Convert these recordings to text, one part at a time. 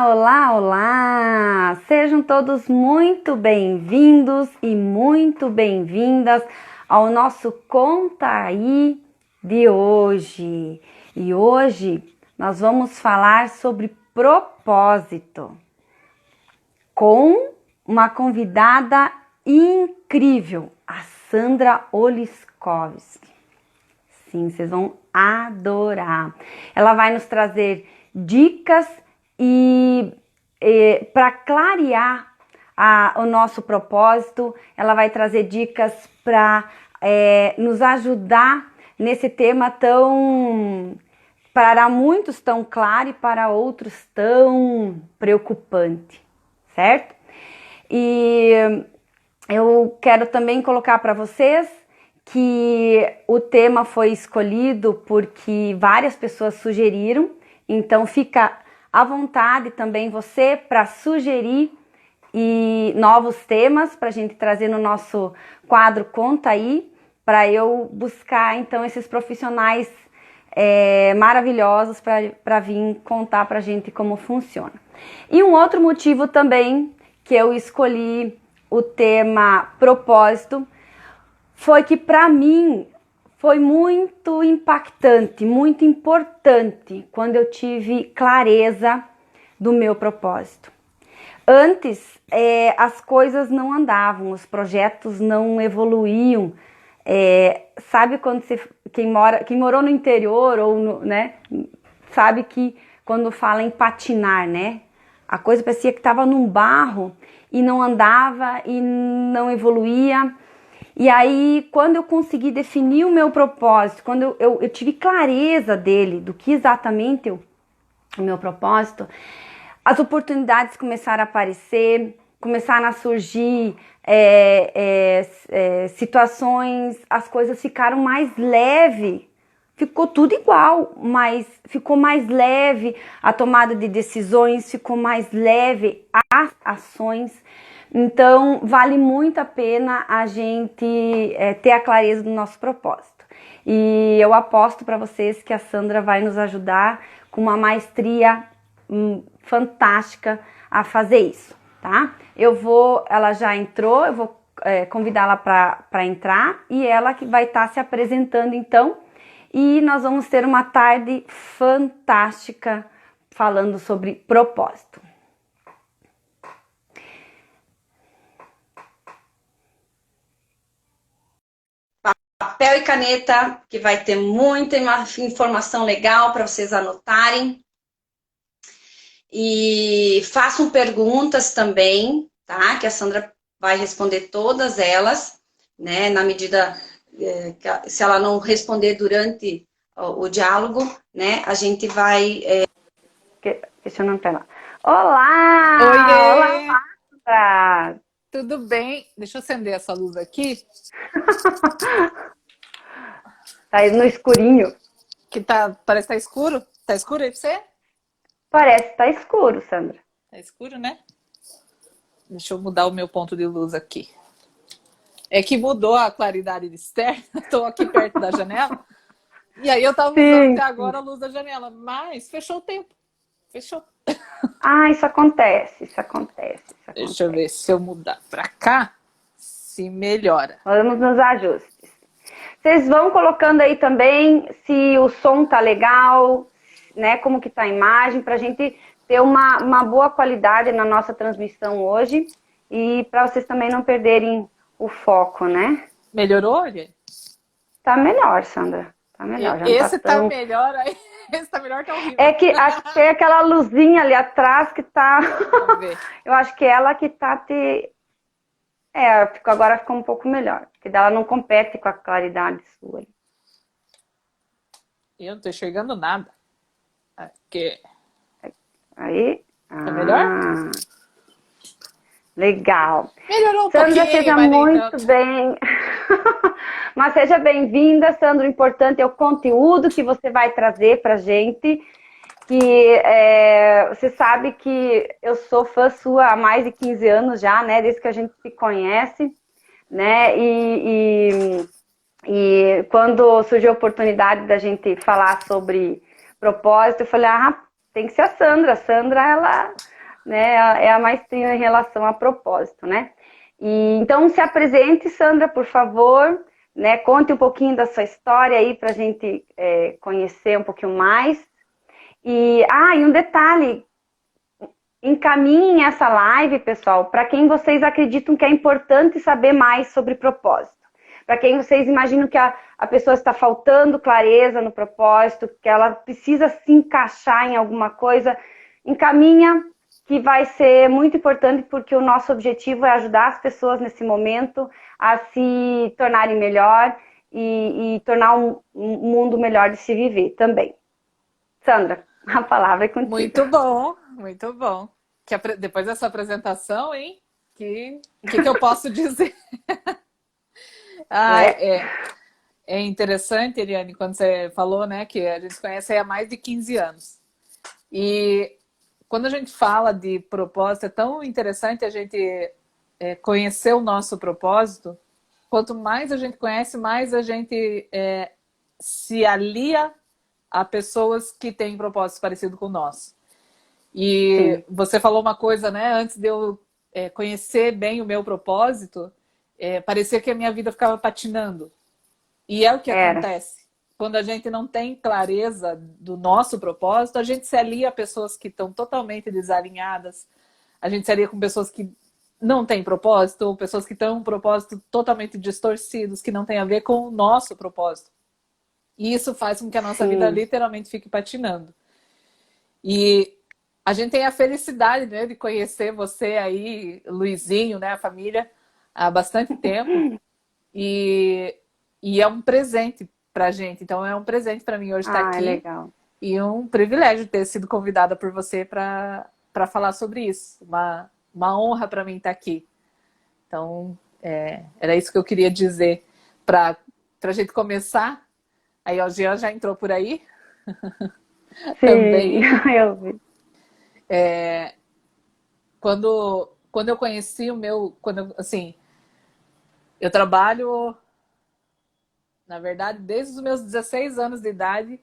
Olá, olá! Sejam todos muito bem-vindos e muito bem-vindas ao nosso Conta Aí de hoje. E hoje nós vamos falar sobre propósito com uma convidada incrível, a Sandra Oliskovski. Sim, vocês vão adorar. Ela vai nos trazer dicas e para clarear o nosso propósito, ela vai trazer dicas para nos ajudar nesse tema tão, para muitos tão claro e para outros tão preocupante, certo? E eu quero também colocar para vocês que o tema foi escolhido porque várias pessoas sugeriram, então fica à vontade também você para sugerir novos temas para a gente trazer no nosso quadro Conta Aí, para eu buscar então esses profissionais maravilhosos para vir contar para a gente como funciona. E um outro motivo também que eu escolhi o tema propósito foi que para mim foi muito impactante, muito importante quando eu tive clareza do meu propósito. Antes, as coisas não andavam, os projetos não evoluíam. Sabe quando quem morou no interior ou né, sabe que quando fala em patinar, né? A coisa parecia que estava num barro e não andava e não evoluía. E aí, quando eu consegui definir o meu propósito, quando eu tive clareza dele, do que exatamente o meu propósito, as oportunidades começaram a aparecer, começaram a surgir situações, as coisas ficaram mais leve. Ficou tudo igual, mas ficou mais leve a tomada de decisões, ficou mais leve as ações. Então, vale muito a pena a gente ter a clareza do nosso propósito. E eu aposto para vocês que a Sandra vai nos ajudar com uma maestria fantástica a fazer isso, tá? Ela já entrou, eu vou convidá-la para entrar e ela que vai estar se apresentando então. E nós vamos ter uma tarde fantástica falando sobre propósito. Papel e caneta, que vai ter muita informação legal para vocês anotarem. E façam perguntas também, tá? Que a Sandra vai responder todas elas, né? Na medida que se ela não responder durante o diálogo, né? A gente vai... Questionando para ela. Olá! Oiê! Olá, Sandra! Tudo bem? Deixa eu acender essa luz aqui. Tá aí no escurinho. Parece que tá escuro. Tá escuro aí pra você? Parece que tá escuro, Sandra. Tá escuro, né? Deixa eu mudar o meu ponto de luz aqui. É que mudou a claridade externa. Tô aqui perto da janela. E aí eu tava usando até agora a luz da janela. Mas fechou o tempo. Fechou. Ah, isso acontece, isso acontece. Deixa eu ver se eu mudar pra cá, se melhora. Vamos nos ajustes. Vocês vão colocando aí também se o som tá legal, né? Como que tá a imagem, pra gente ter uma boa qualidade na nossa transmissão hoje e para vocês também não perderem o foco, né? Melhorou, gente? Tá melhor, Sandra. Tá melhor. Já Esse não tá tão... melhor aí. Esse tá melhor, tá horrível. É que acho que tem aquela luzinha ali atrás que tá... Vamos ver. Eu acho que ela que tá te... agora ficou um pouco melhor. Porque ela não compete com a claridade sua. Eu não tô enxergando nada. Aqui. Aí. Tá melhor? Legal. Melhorou um Sandra, pouquinho, seja mas nem muito tanto. bem. Mas seja bem-vinda, Sandra. O importante é o conteúdo que você vai trazer pra gente. Que você sabe que eu sou fã sua há mais de 15 anos já, né? Desde que a gente se conhece, né? E quando surgiu a oportunidade da gente falar sobre propósito, eu falei, tem que ser a Sandra. A Sandra, né, é a maestria em relação a propósito, né? E, então, se apresente, Sandra, por favor, né? Conte um pouquinho da sua história aí para a gente conhecer um pouquinho mais. E um detalhe, encaminhem essa live, pessoal, para quem vocês acreditam que é importante saber mais sobre propósito. Para quem vocês imaginam que a pessoa está faltando clareza no propósito, que ela precisa se encaixar em alguma coisa, encaminha, que vai ser muito importante, porque o nosso objetivo é ajudar as pessoas nesse momento a se tornarem melhor e tornar um mundo melhor de se viver também. Sandra, a palavra é contigo. Muito bom, muito bom. Depois dessa apresentação, hein? Que eu posso dizer? É interessante, Eliane, quando você falou, né, que a gente se conhece há mais de 15 anos. E quando a gente fala de propósito, é tão interessante a gente conhecer o nosso propósito. Quanto mais a gente conhece, mais a gente se alia a pessoas que têm propósitos parecidos com o nosso. E sim, você falou uma coisa, né? Antes de eu conhecer bem o meu propósito, parecia que a minha vida ficava patinando. E é o que acontece. Quando a gente não tem clareza do nosso propósito, a gente se alia a pessoas que estão totalmente desalinhadas, a gente se alia com pessoas que não têm propósito, ou pessoas que têm um propósito totalmente distorcidos, que não tem a ver com o nosso propósito. E isso faz com que a nossa vida literalmente fique patinando. E a gente tem a felicidade, né, de conhecer você aí, Luizinho, né, a família, há bastante tempo. E é um presente pra gente. Então é um presente para mim hoje estar aqui. Legal. E um privilégio ter sido convidada por você para falar sobre isso. Uma honra para mim estar aqui. Então, era isso que eu queria dizer para a gente começar. Aí o Jean já entrou por aí. Sim, também. Eu vi. Quando eu conheci o meu... eu trabalho, na verdade, desde os meus 16 anos de idade,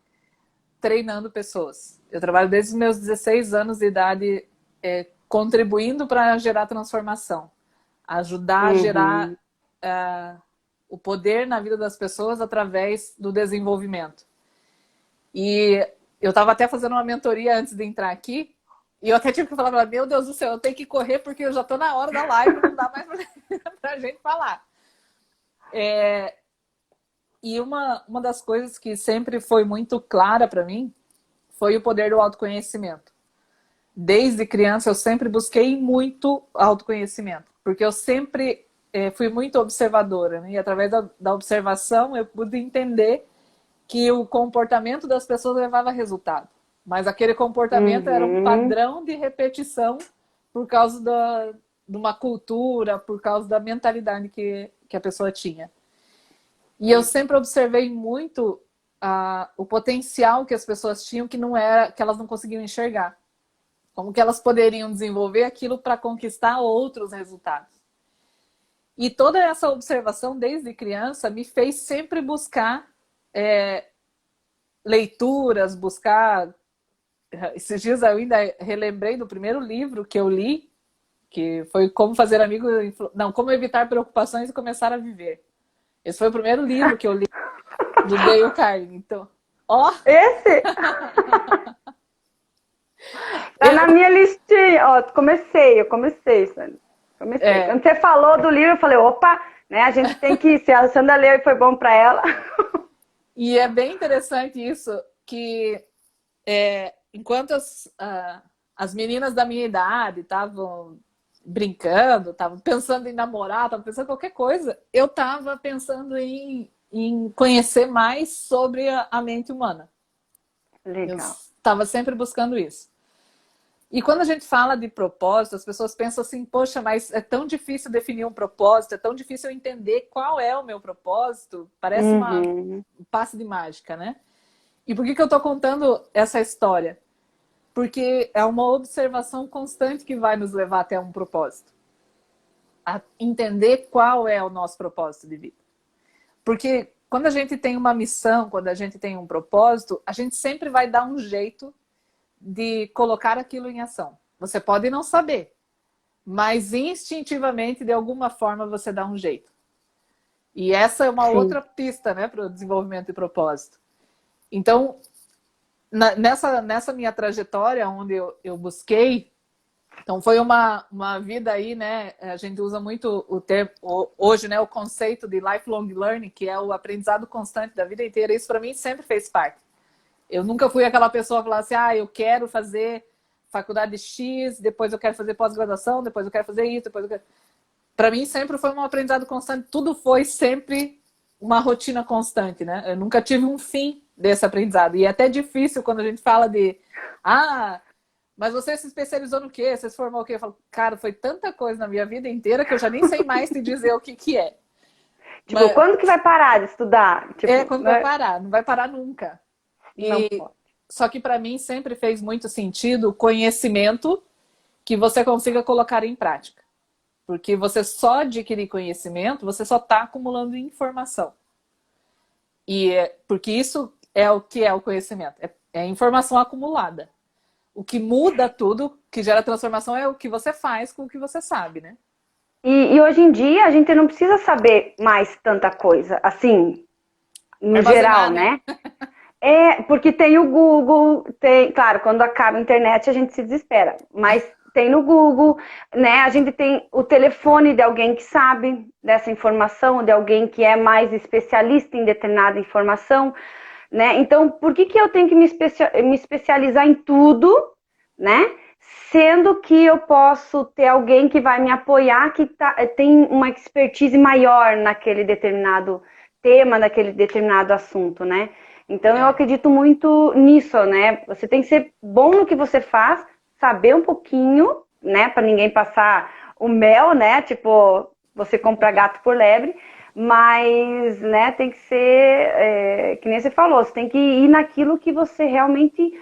treinando pessoas. Eu trabalho desde os meus 16 anos de idade contribuindo para gerar transformação. Ajudar a gerar o poder na vida das pessoas através do desenvolvimento. E eu estava até fazendo uma mentoria antes de entrar aqui, e eu até tive que falar, meu Deus do céu, eu tenho que correr porque eu já estou na hora da live, não dá mais para a gente falar. E uma das coisas que sempre foi muito clara para mim foi o poder do autoconhecimento. Desde criança eu sempre busquei muito autoconhecimento, porque eu sempre fui muito observadora, né? E através da observação eu pude entender que o comportamento das pessoas levava a resultado. Mas aquele comportamento era um padrão de repetição por causa de uma cultura, por causa da mentalidade que a pessoa tinha. E eu sempre observei muito o potencial que as pessoas tinham que elas não conseguiam enxergar. Como que elas poderiam desenvolver aquilo para conquistar outros resultados. E toda essa observação desde criança me fez sempre buscar leituras, buscar... Esses dias eu ainda relembrei do primeiro livro que eu li, que foi Como Fazer Amigos... Não, Como Evitar Preocupações e Começar a Viver. Esse foi o primeiro livro que eu li do Dale Carnegie. Então, Esse? Tá na minha listinha. Ó, eu comecei, Sandra. Quando você falou do livro, eu falei, opa, né? A gente tem que, se a Sandra leu e foi bom para ela. E é bem interessante isso, que enquanto as meninas da minha idade estavam brincando, estavam pensando em namorar, estavam pensando em qualquer coisa, eu estava pensando em conhecer mais sobre a mente humana. Legal. Eu estava sempre buscando isso. E quando a gente fala de propósito, as pessoas pensam assim, poxa, mas é tão difícil definir um propósito, é tão difícil entender qual é o meu propósito. Parece um passe de mágica, né? E por que eu estou contando essa história? Porque é uma observação constante que vai nos levar até um propósito. A entender qual é o nosso propósito de vida. Porque quando a gente tem uma missão, quando a gente tem um propósito, a gente sempre vai dar um jeito de colocar aquilo em ação. Você pode não saber, mas instintivamente, de alguma forma, você dá um jeito. E essa é uma Sim. outra pista, né, para o desenvolvimento de propósito. Então, nessa minha trajetória, onde eu busquei, então foi uma vida aí, né, a gente usa muito o termo, hoje, né, o conceito de lifelong learning, que é o aprendizado constante da vida inteira. Isso para mim sempre fez parte. Eu nunca fui aquela pessoa que falava assim, eu quero fazer faculdade X, depois eu quero fazer pós-graduação, depois eu quero fazer isso, depois eu quero... Para mim sempre foi um aprendizado constante, tudo foi sempre uma rotina constante, né? Eu nunca tive um fim desse aprendizado. E é até difícil quando a gente fala de mas você se especializou no quê? Você se formou o quê? Eu falo, cara, foi tanta coisa na minha vida inteira que eu já nem sei mais te dizer o que é. Tipo, Mas, quando que vai parar de estudar? Tipo, quando né? vai parar, não vai parar nunca. Não pode. Só que para mim sempre fez muito sentido o conhecimento que você consiga colocar em prática. Porque você só adquirir conhecimento, você só está acumulando informação. Porque isso é o que é o conhecimento. É informação acumulada. O que muda tudo, que gera transformação, é o que você faz com o que você sabe, né? E hoje em dia a gente não precisa saber mais tanta coisa, assim, no geral, Armazenar, né? né? Porque tem o Google, claro, quando acaba a internet a gente se desespera, mas tem no Google, né? A gente tem o telefone de alguém que sabe dessa informação, de alguém que é mais especialista em determinada informação, né? Então, por que eu tenho que me especializar em tudo, né? Sendo que eu posso ter alguém que vai me apoiar, que tem uma expertise maior naquele determinado tema, naquele determinado assunto, né? Então, eu acredito muito nisso, né? Você tem que ser bom no que você faz, saber um pouquinho, né? Para ninguém passar o mel, né? Tipo, você compra gato por lebre, mas, né, tem que ser, que nem você falou, você tem que ir naquilo que você realmente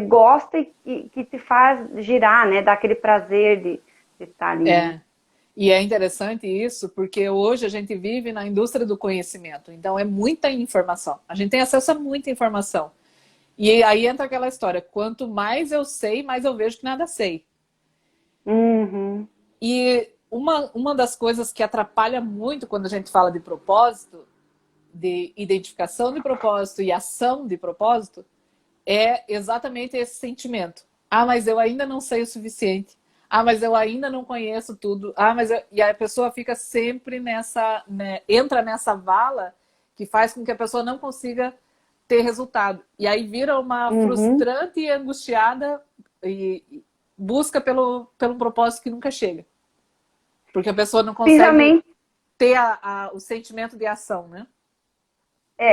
gosta e que te faz girar, né? Dá aquele prazer de estar ali, né? E é interessante isso, porque hoje a gente vive na indústria do conhecimento, então é muita informação. A gente tem acesso a muita informação. E aí entra aquela história, quanto mais eu sei, mais eu vejo que nada sei. Uhum. E uma das coisas que atrapalha muito quando a gente fala de propósito, de identificação de propósito e ação de propósito, é exatamente esse sentimento. Mas eu ainda não sei o suficiente. Mas eu ainda não conheço tudo. E a pessoa fica sempre nessa, né, entra nessa vala que faz com que a pessoa não consiga ter resultado. E aí vira uma frustrante e angustiada e busca pelo propósito que nunca chega. Porque a pessoa não consegue ter o sentimento de ação, né?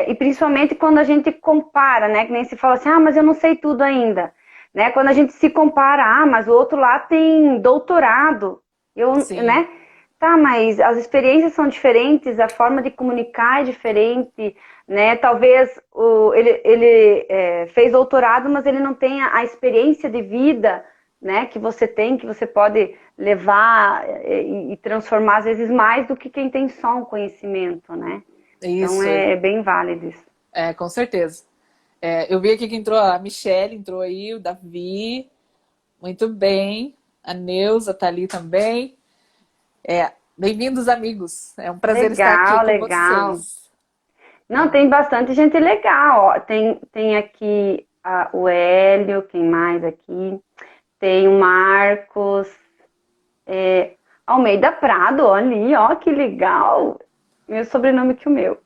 E principalmente quando a gente compara, né? Que nem se fala assim, mas eu não sei tudo ainda. Né? Quando a gente se compara, mas o outro lá tem doutorado. Sim. Né? Tá, mas as experiências são diferentes, a forma de comunicar é diferente, né? Talvez ele fez doutorado, mas ele não tem a experiência de vida, né? Que você tem, que você pode levar e transformar, às vezes, mais do que quem tem só um conhecimento, né? Então, Isso. é bem válido isso. Com certeza. Eu vi aqui que entrou a Michelle, entrou aí, o Davi, muito bem. A Neuza tá ali também. Bem-vindos, amigos. É um prazer estar aqui Legal, com legal. vocês. Não, tem bastante gente legal. Ó. Tem aqui o Hélio, quem mais aqui? Tem o Marcos, Almeida Prado, olha ali, ó, que legal. Meu sobrenome que o meu.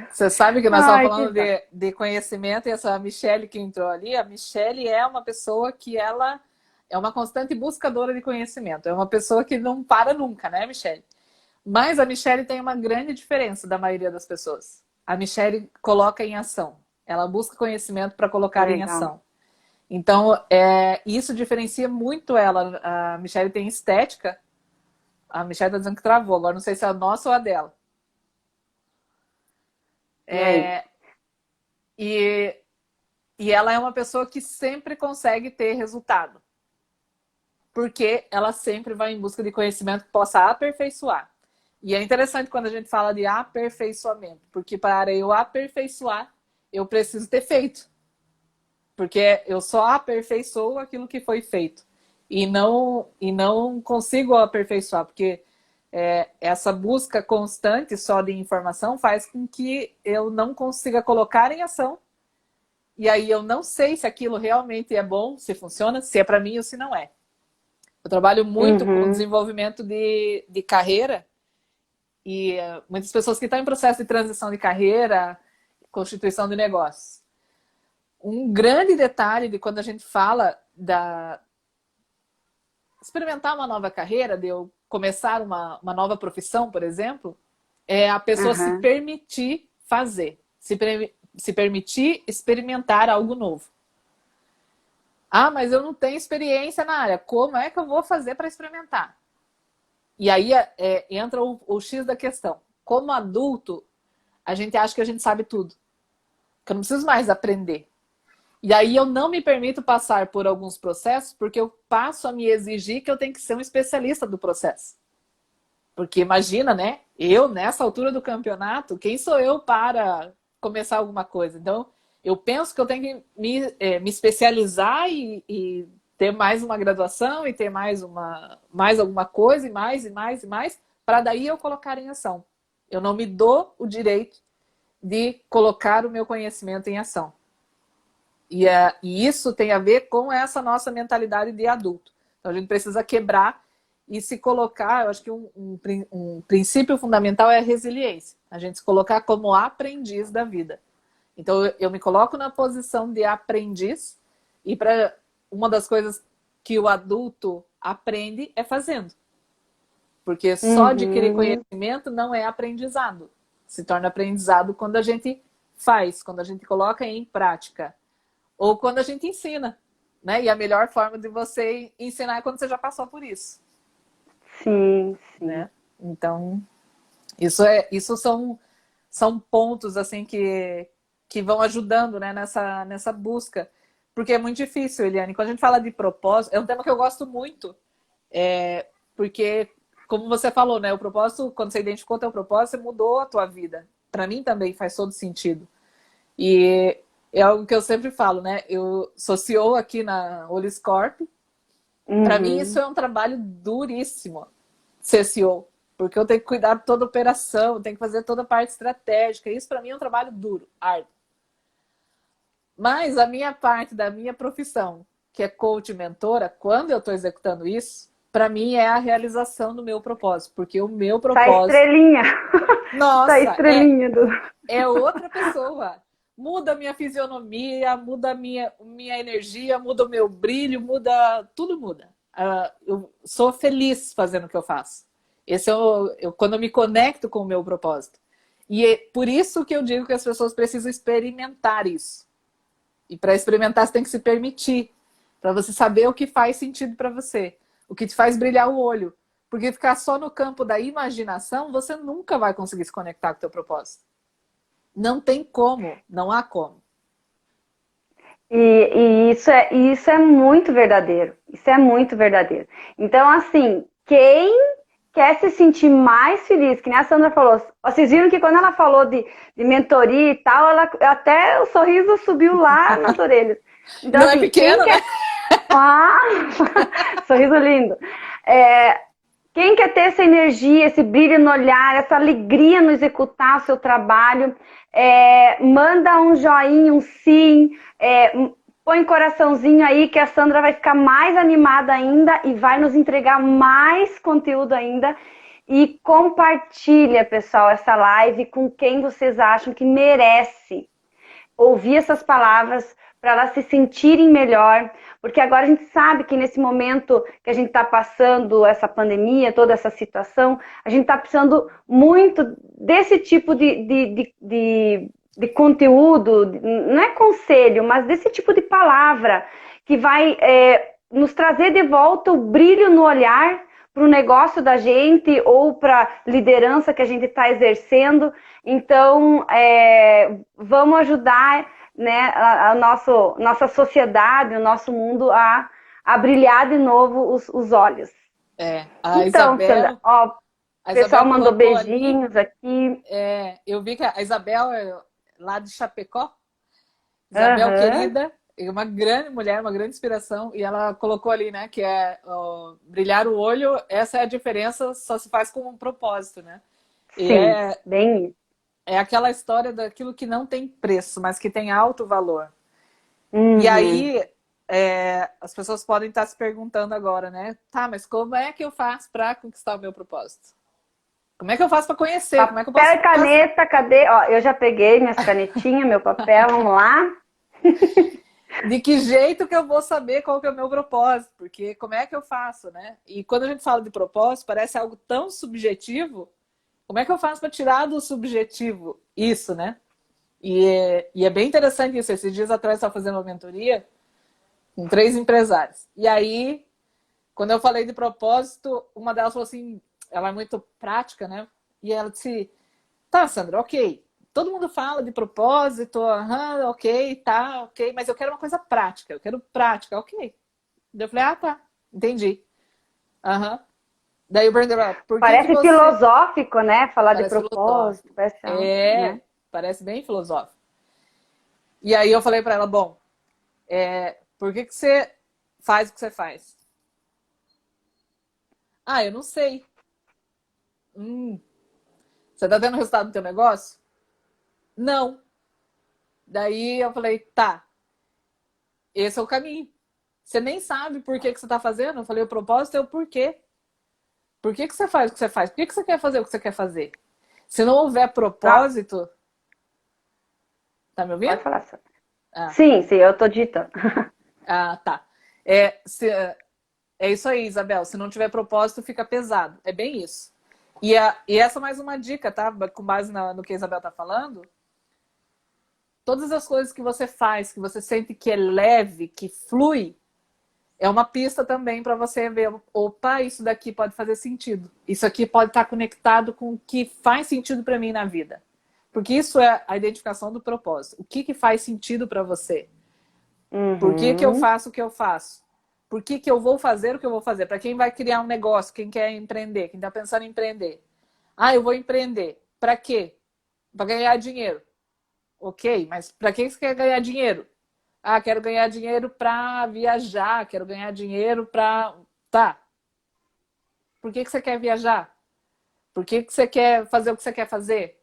Você sabe que nós estamos Ai, falando que de conhecimento e essa Michelle que entrou ali, a Michelle é uma pessoa que ela é uma constante buscadora de conhecimento. É uma pessoa que não para nunca, né, Michelle? Mas a Michelle tem uma grande diferença da maioria das pessoas. A Michelle coloca em ação. Ela busca conhecimento para colocar em legal. ação. Então, isso diferencia muito ela. A Michelle tem estética. A Michelle está dizendo que travou. Agora não sei se é a nossa ou a dela. E aí? E ela é uma pessoa que sempre consegue ter resultado. Porque ela sempre vai em busca de conhecimento que possa aperfeiçoar. E é interessante quando a gente fala de aperfeiçoamento, porque para eu aperfeiçoar, eu preciso ter feito. Porque eu só aperfeiçoo aquilo que foi feito. E não consigo aperfeiçoar, porque essa busca constante só de informação faz com que eu não consiga colocar em ação. E aí eu não sei se aquilo realmente é bom, se funciona, se é para mim ou se não é. Eu trabalho muito com desenvolvimento de carreira e muitas pessoas que estão em processo de transição de carreira, constituição de negócios. Um grande detalhe de quando a gente fala da experimentar uma nova carreira, de eu começar uma nova profissão, por exemplo, é a pessoa se permitir fazer, se permitir experimentar algo novo. Ah, mas eu não tenho experiência na área. Como é que eu vou fazer para experimentar? E aí entra o X da questão. Como adulto, a gente acha que a gente sabe tudo. Que eu não preciso mais aprender. E aí eu não me permito passar por alguns processos porque eu passo a me exigir que eu tenho que ser um especialista do processo. Porque imagina, né? Eu, nessa altura do campeonato, quem sou eu para começar alguma coisa? Então, eu penso que eu tenho que me especializar e ter mais uma graduação e ter mais alguma coisa e mais, para daí eu colocar em ação. Eu não me dou o direito de colocar o meu conhecimento em ação. E isso tem a ver com essa nossa mentalidade de adulto. Então a gente precisa quebrar e se colocar, eu acho que um princípio fundamental é a resiliência. A gente se colocar como aprendiz da vida. Então eu me coloco na posição de aprendiz e para uma das coisas que o adulto aprende é fazendo. Porque só adquirir conhecimento não é aprendizado. Se torna aprendizado quando a gente faz, quando a gente coloca em prática. Ou quando a gente ensina, né? E a melhor forma de você ensinar é quando você já passou por isso. Sim, sim. Né? Então, isso são pontos assim que vão ajudando, né, nessa busca. Porque é muito difícil, Eliane. Quando a gente fala de propósito, é um tema que eu gosto muito. Porque, como você falou, né? O propósito, quando você identificou o teu propósito, você mudou a tua vida. Para mim também faz todo sentido. E é algo que eu sempre falo, né? Eu sou CEO aqui na Oliscorp. Para mim, isso é um trabalho duríssimo, ser CEO. Porque eu tenho que cuidar de toda a operação, tenho que fazer toda a parte estratégica. Isso, para mim, é um trabalho duro, árduo. Mas a minha parte da minha profissão, que é coach e mentora, quando eu estou executando isso, para mim é a realização do meu propósito. Porque o meu propósito... Tá estrelinha. Nossa, tá estrelinha. É outra pessoa. Muda a minha fisionomia, muda a minha energia, muda o meu brilho, tudo muda. Eu sou feliz fazendo o que eu faço. Esse é quando eu me conecto com o meu propósito. E é por isso que eu digo que as pessoas precisam experimentar isso. E para experimentar, você tem que se permitir. Para você saber o que faz sentido para você. O que te faz brilhar o olho. Porque ficar só no campo da imaginação, você nunca vai conseguir se conectar com o teu propósito. Não tem como, não há como. E isso é muito verdadeiro. Isso é muito verdadeiro. Então, assim, quem quer se sentir mais feliz, que nem a Sandra falou, vocês viram que quando ela falou de mentoria e tal, até o sorriso subiu lá nas orelhas. Então, não assim, é pequeno, né? Sorriso lindo. Quem quer ter essa energia, esse brilho no olhar, essa alegria no executar o seu trabalho, manda um joinha, um sim, põe coraçãozinho aí que a Sandra vai ficar mais animada ainda e vai nos entregar mais conteúdo ainda. E compartilha, pessoal, essa live com quem vocês acham que merece ouvir essas palavras para elas se sentirem melhor, porque agora a gente sabe que nesse momento que a gente está passando essa pandemia, toda essa situação, a gente está precisando muito desse tipo de conteúdo, não é conselho, mas desse tipo de palavra que vai nos trazer de volta o brilho no olhar para o negócio da gente ou para a liderança que a gente está exercendo. Então, vamos ajudar, né, a nossa sociedade, o nosso mundo a brilhar de novo os olhos. Então, Isabel, Sandra, o pessoal mandou beijinhos aqui. Eu vi que a Isabel é lá de Chapecó. Isabel, querida, é uma grande mulher, uma grande inspiração, e ela colocou ali, né, que é brilhar o olho, essa é a diferença, só se faz com um propósito, né? E Sim, bem. é aquela história daquilo que não tem preço, mas que tem alto valor. E Uhum. aí, as pessoas podem estar se perguntando agora, né? Tá, mas como é que eu faço para conquistar o meu propósito? Como é que eu faço para conhecer? Como é que eu Papel posso e caneta, cadê? Ó, eu já peguei minhas canetinhas, meu papel, vamos lá. de que jeito que eu vou saber qual que é o meu propósito? Porque como é que eu faço, né? E quando a gente fala de propósito, parece algo tão subjetivo. Como é que eu faço para tirar do subjetivo isso, né? E é bem interessante isso. Esses dias atrás eu estava fazendo uma mentoria com 3 empresários. E aí, quando eu falei de propósito, uma delas falou assim, ela é muito prática, né? E ela disse, tá, Sandra, ok. Todo mundo fala de propósito, aham, ok, tá, ok, mas eu quero uma coisa prática, eu quero prática, ok. Daí eu falei, ah, tá, entendi. Aham. Daí o Brandon, por que que Parece você... filosófico, né? Falar de Parece propósito, filosófico. parece algo, né? Parece bem filosófico. E aí eu falei pra ela, bom, por que que você faz o que você faz? Ah, eu não sei. Você tá tendo resultado no teu negócio? Não. Daí eu falei, tá, esse é o caminho. Você nem sabe por que que você tá fazendo? Eu falei, o propósito é o porquê. Por que que você faz o que você faz? Por que que você quer fazer o que você quer fazer? Se não houver Não, propósito... Tá me pode ouvindo? falar, Sandra. Ah, Sim, sim, eu tô ditando. tá. É isso aí, Isabel. Se não tiver propósito, fica pesado. É bem isso. E essa é mais uma dica, tá? Com base no que a Isabel tá falando. Todas as coisas que você faz, que você sente que é leve, que flui, é uma pista também para você ver, opa, isso daqui pode fazer sentido. Isso aqui pode estar conectado com o que faz sentido para mim na vida. Porque isso é a identificação do propósito. O que faz sentido para você? Por que que eu Uhum. faço o que eu faço? Por que que eu vou fazer o que eu vou fazer? Para quem vai criar um negócio, quem quer empreender, quem está pensando em empreender. Ah, eu vou empreender. Para quê? Para ganhar dinheiro. Ok, mas para que você quer ganhar dinheiro? Ah, quero ganhar dinheiro para viajar, quero ganhar dinheiro para... Tá. Por que você quer viajar? Por que você quer fazer o que você quer fazer?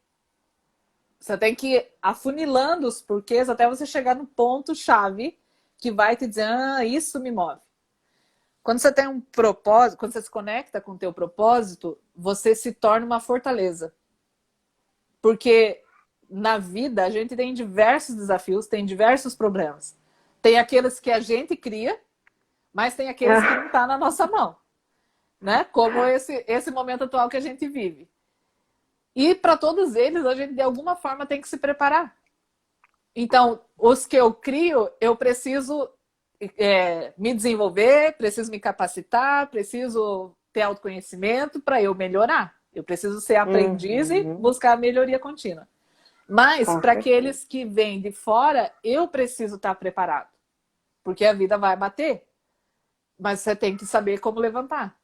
Você tem que ir afunilando os porquês até você chegar no ponto-chave que vai te dizer, ah, isso me move. Quando você tem um propósito, quando você se conecta com o teu propósito, você se torna uma fortaleza. Porque na vida a gente tem diversos desafios, tem diversos problemas. Tem aqueles que a gente cria, mas tem aqueles que não estão na nossa mão. Né? Como esse momento atual que a gente vive. E para todos eles, a gente de alguma forma tem que se preparar. Então, os que eu crio, eu preciso me desenvolver, preciso me capacitar, preciso ter autoconhecimento para eu melhorar. Eu preciso ser aprendiz e Uhum. buscar a melhoria contínua. Mas, Com para certeza. aqueles que vêm de fora, eu preciso estar preparado. Porque a vida vai bater. Mas você tem que saber como levantar.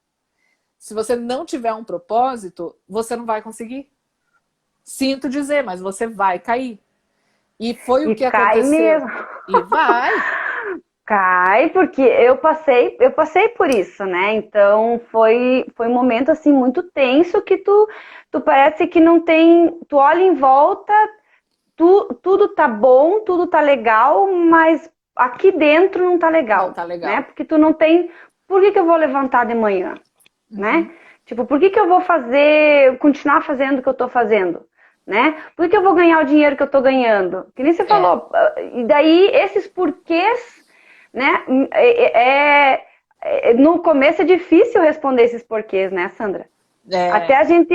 Se você não tiver um propósito, você não vai conseguir. Sinto dizer, mas você vai cair. E foi o E que cai aconteceu. mesmo. E vai. Cai, porque eu passei por isso, né? Então foi um momento assim muito tenso que tu parece que não tem, tu olha em volta, tudo tá bom, tudo tá legal, mas aqui dentro não tá Não legal, tá né? legal. Porque tu não tem, por que que eu vou levantar de manhã, né? Uhum. Tipo, por que que eu vou continuar fazendo o que eu tô fazendo? Né? Por que que eu vou ganhar o dinheiro que eu tô ganhando? Que nem você É. falou. E daí, esses porquês, né? No começo é difícil responder esses porquês, né, Sandra? Até É. a gente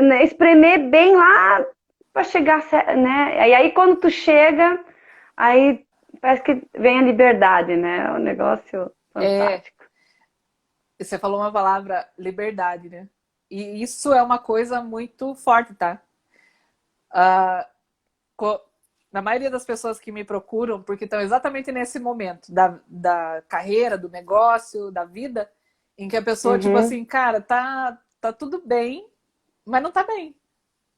né, espremer bem lá para chegar, né? E aí quando tu chega, aí parece que vem a liberdade, né? É um negócio É. fantástico. Você falou uma palavra, liberdade, né? E isso é uma coisa muito forte, tá? Co- Na maioria das pessoas que me procuram, porque estão exatamente nesse momento da carreira, do negócio, da vida, em que a pessoa, tipo Uhum. assim, cara, tá tudo bem, mas não tá bem.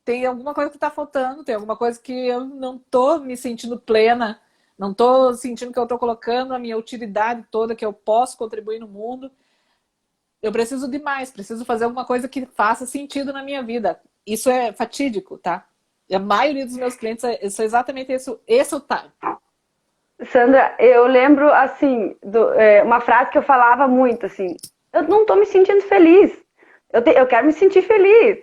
Tem alguma coisa que tá faltando, tem alguma coisa que eu não tô me sentindo plena Não estou sentindo que eu estou colocando a minha utilidade toda, que eu posso contribuir no mundo. Eu preciso de mais, preciso fazer alguma coisa que faça sentido na minha vida. Isso é fatídico, tá? E a maioria dos meus clientes são exatamente esse o time. Sandra, eu lembro, assim, uma frase que eu falava muito, assim, eu não estou me sentindo feliz, eu quero me sentir feliz,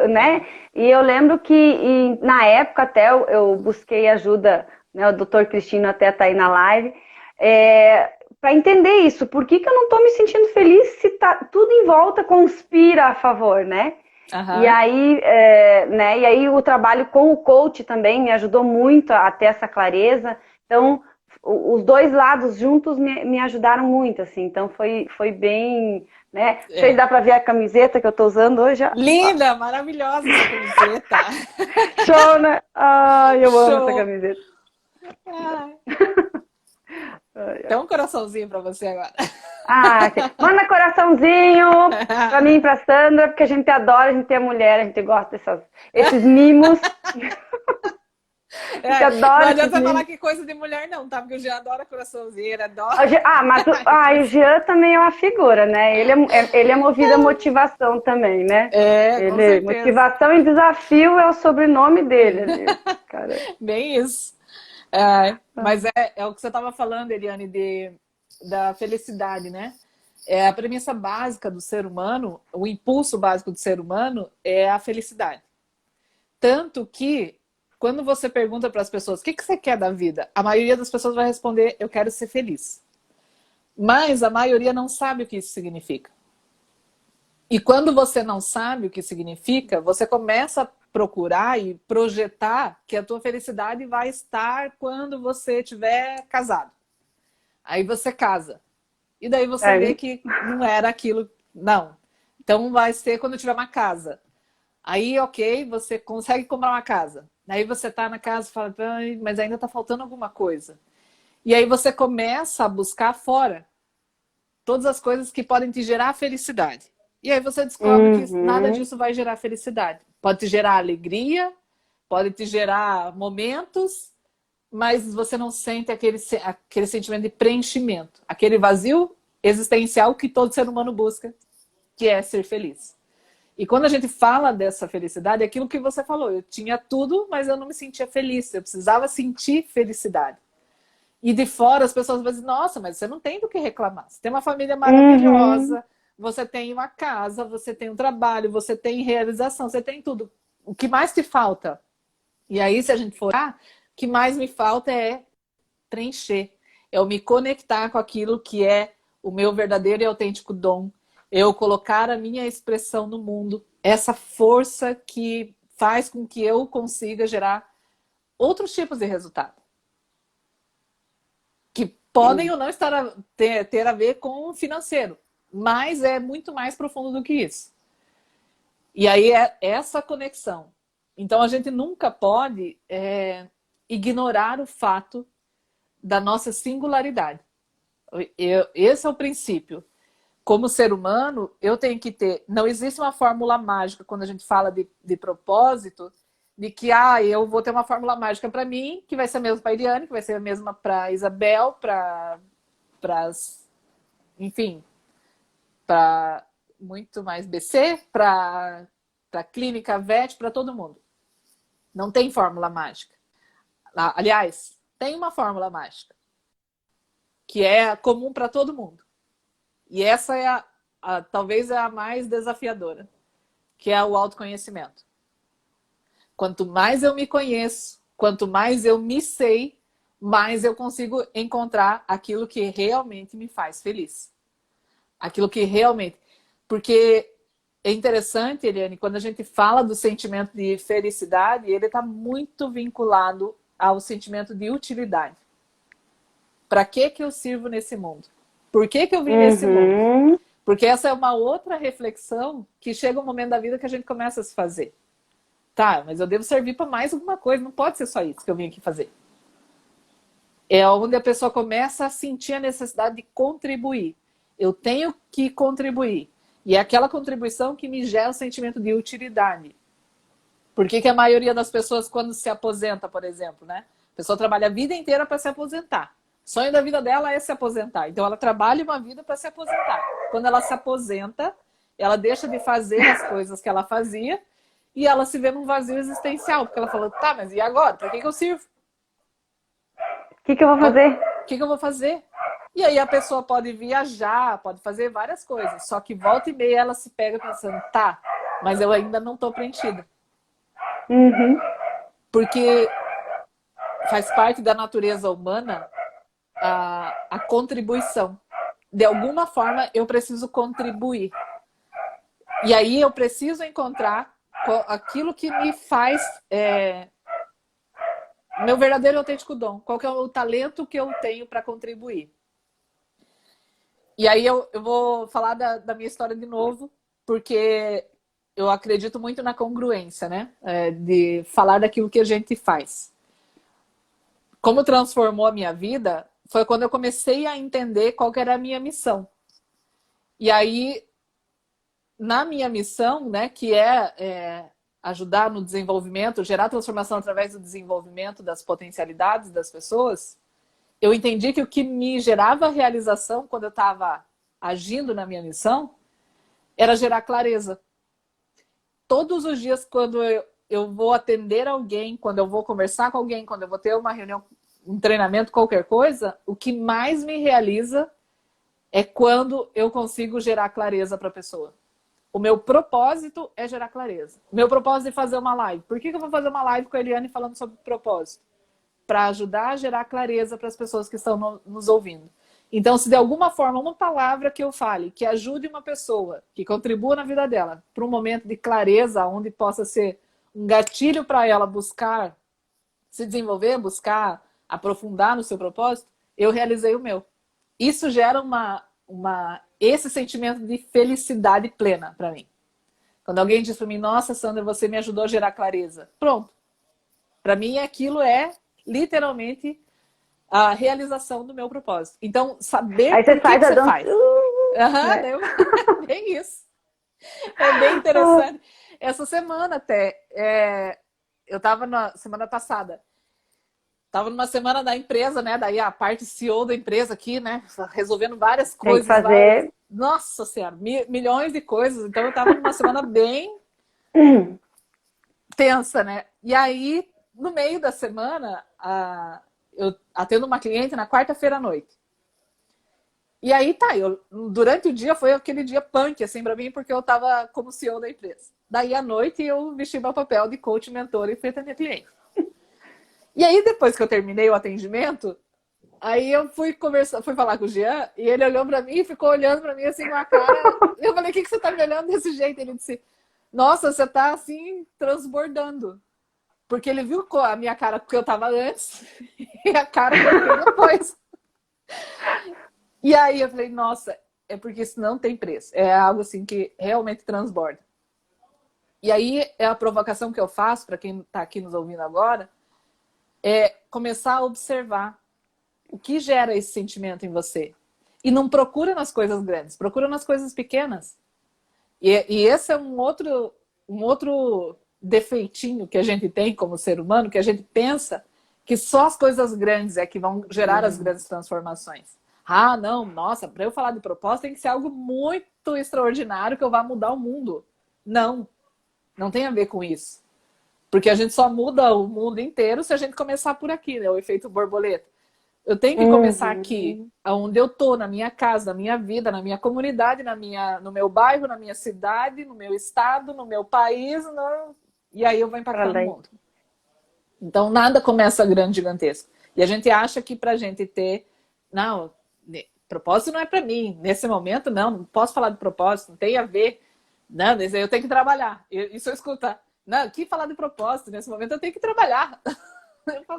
né? E eu lembro que, na época até, eu busquei ajuda, né, o doutor Cristino até tá aí na live, para entender isso, por que eu não estou me sentindo feliz se tudo em volta conspira a favor, né? Uhum. E aí, né, e aí o trabalho com o coach também me ajudou muito a ter essa clareza. Então, os dois lados juntos me ajudaram muito, assim. Então, foi bem, né? Não sei se dá para ver a camiseta que eu tô usando hoje. Linda, maravilhosa essa camiseta. Show, né? Ai, eu amo essa camiseta. Tem um coraçãozinho para você agora. Manda coraçãozinho pra mim e pra Sandra, porque a gente adora, a gente é mulher, a gente gosta desses mimos. A gente adora. Não adianta falar que coisa de mulher, não, tá? Porque o Jean adora coraçãozinho, ele adora. Mas o Jean também é uma figura, né? Ele é movido a motivação também, né? Com certeza. Motivação e desafio é o sobrenome dele. Cara. Bem isso. Mas é o que você estava falando, Eliane, da felicidade, né? A premissa básica do ser humano, o impulso básico do ser humano é a felicidade. Tanto que, quando você pergunta para as pessoas o que você quer da vida, a maioria das pessoas vai responder, eu quero ser feliz. Mas a maioria não sabe o que isso significa. E quando você não sabe o que significa, você começa a procurar e projetar que a tua felicidade vai estar quando você estiver casado. Aí você casa. E daí você vê que não era aquilo. Não. Então vai ser quando tiver uma casa. Aí, ok, você consegue comprar uma casa. Aí você tá na casa e fala, mas ainda tá faltando alguma coisa. E aí você começa a buscar fora todas as coisas que podem te gerar felicidade. E aí você descobre que nada disso vai gerar felicidade. Pode te gerar alegria, pode te gerar momentos, mas você não sente aquele sentimento de preenchimento, aquele vazio existencial que todo ser humano busca, que é ser feliz. E quando a gente fala dessa felicidade, é aquilo que você falou, eu tinha tudo, mas eu não me sentia feliz, eu precisava sentir felicidade. E de fora as pessoas vão dizer, nossa, mas você não tem do que reclamar, você tem uma família maravilhosa, você tem uma casa, você tem um trabalho, você tem realização, você tem tudo. O que mais te falta? E aí, se a gente for, o que mais me falta é preencher. É eu me conectar com aquilo que é o meu verdadeiro e autêntico dom. Eu colocar a minha expressão no mundo. Essa força que faz com que eu consiga gerar outros tipos de resultado. Que podem ou não ter a ver com o financeiro. Mas é muito mais profundo do que isso. E aí é essa conexão. Então a gente nunca pode ignorar o fato da nossa singularidade. Esse é o princípio. Como ser humano, eu tenho que ter... Não existe uma fórmula mágica quando a gente fala de propósito, de que eu vou ter uma fórmula mágica para mim, que vai ser a mesma para a Iriane, que vai ser a mesma para a Isabel, para enfim, para muito mais BC, para clínica VET, para todo mundo. Não tem fórmula mágica. Aliás, tem uma fórmula mágica, que é comum para todo mundo. E essa é talvez é a mais desafiadora, que é o autoconhecimento. Quanto mais eu me conheço, quanto mais eu me sei, mais eu consigo encontrar aquilo que realmente me faz feliz. Aquilo que realmente... Porque é interessante, Eliane, quando a gente fala do sentimento de felicidade, ele está muito vinculado ao sentimento de utilidade. Para que eu sirvo nesse mundo? Por que eu vim nesse mundo? Porque essa é uma outra reflexão que chega um momento da vida que a gente começa a se fazer. Tá, mas eu devo servir para mais alguma coisa, não pode ser só isso que eu vim aqui fazer. É onde a pessoa começa a sentir a necessidade de contribuir. Eu tenho que contribuir. E é aquela contribuição que me gera o sentimento de utilidade. Por que a maioria das pessoas, quando se aposenta, por exemplo, né? pessoa trabalha a vida inteira para se aposentar. O sonho da vida dela é se aposentar. Então ela trabalha uma vida para se aposentar. Quando ela se aposenta, ela deixa de fazer as coisas que ela fazia e ela se vê num vazio existencial. Porque ela fala, tá, mas e agora? Para que eu sirvo? O que eu vou fazer? O que eu vou fazer? E aí a pessoa pode viajar, pode fazer várias coisas. Só que volta e meia ela se pega pensando, tá, mas eu ainda não estou preenchida. Uhum. Porque faz parte da natureza humana a contribuição. De alguma forma, eu preciso contribuir. E aí eu preciso encontrar aquilo que me faz meu verdadeiro e autêntico dom. Qual que é o talento que eu tenho para contribuir. E aí eu vou falar da minha história de novo, porque eu acredito muito na congruência, né? De falar daquilo que a gente faz. Como transformou a minha vida foi quando eu comecei a entender qual que era a minha missão. E aí, na minha missão, né, que é ajudar no desenvolvimento, gerar transformação através do desenvolvimento das potencialidades das pessoas, eu entendi que o que me gerava realização quando eu estava agindo na minha missão era gerar clareza. Todos os dias, quando eu vou atender alguém, quando eu vou conversar com alguém, quando eu vou ter uma reunião, um treinamento, qualquer coisa, o que mais me realiza é quando eu consigo gerar clareza para a pessoa. O meu propósito é gerar clareza. O meu propósito é fazer uma live. Por que eu vou fazer uma live com a Eliane falando sobre propósito? Para ajudar a gerar clareza para as pessoas que estão nos ouvindo. Então, se de alguma forma, uma palavra que eu fale, que ajude uma pessoa, que contribua na vida dela, para um momento de clareza, onde possa ser um gatilho para ela buscar se desenvolver, buscar aprofundar no seu propósito, eu realizei o meu. Isso gera esse sentimento de felicidade plena para mim. Quando alguém diz para mim, nossa, Sandra, você me ajudou a gerar clareza. Pronto. Para mim, aquilo é literalmente a realização do meu propósito. Então, saber aí por que você dança. faz. Bem isso. É bem interessante. Essa semana até, eu estava na semana passada, estava numa semana da empresa, né? Daí a parte CEO da empresa aqui, né? Resolvendo várias coisas. Tem que fazer. Nossa Senhora, milhões de coisas. Então eu estava numa semana bem tensa, né? E aí, no meio da semana, eu atendo uma cliente na quarta-feira à noite. E aí tá, durante o dia foi aquele dia punk, assim, pra mim, porque eu tava como CEO da empresa. Daí à noite eu vesti meu papel de coach, mentor e fui atender cliente. E aí, depois que eu terminei o atendimento, aí eu fui falar com o Jean, e ele olhou pra mim e ficou olhando pra mim assim com a cara. Eu falei, o que você tá me olhando desse jeito? Ele disse, nossa, você tá assim, transbordando. Porque ele viu a minha cara que eu tava antes e a cara que eu fiquei depois. E aí eu falei, nossa, é porque isso não tem preço. É algo assim que realmente transborda. E aí a provocação que eu faço para quem está aqui nos ouvindo agora é começar a observar o que gera esse sentimento em você. E não procura nas coisas grandes, procura nas coisas pequenas. E esse é um outro defeitinho que a gente tem como ser humano, que a gente pensa que só as coisas grandes é que vão gerar as grandes transformações. Ah, não, nossa, para eu falar de propósito tem que ser algo muito extraordinário que eu vá mudar o mundo. Não tem a ver com isso. Porque a gente só muda o mundo inteiro se a gente começar por aqui, né? O efeito borboleta. Eu tenho que começar aqui, onde eu tô, na minha casa, na minha vida, na minha comunidade, no meu bairro, na minha cidade, no meu estado, no meu país, e aí eu vou impactar no mundo. Então nada começa grande, gigantesco. E a gente acha que pra gente ter... Não, propósito não é pra mim. Nesse momento, não posso falar de propósito, não tem a ver. Não, eu tenho que trabalhar. Isso eu escuto. Não, que falar de propósito? Nesse momento eu tenho que trabalhar.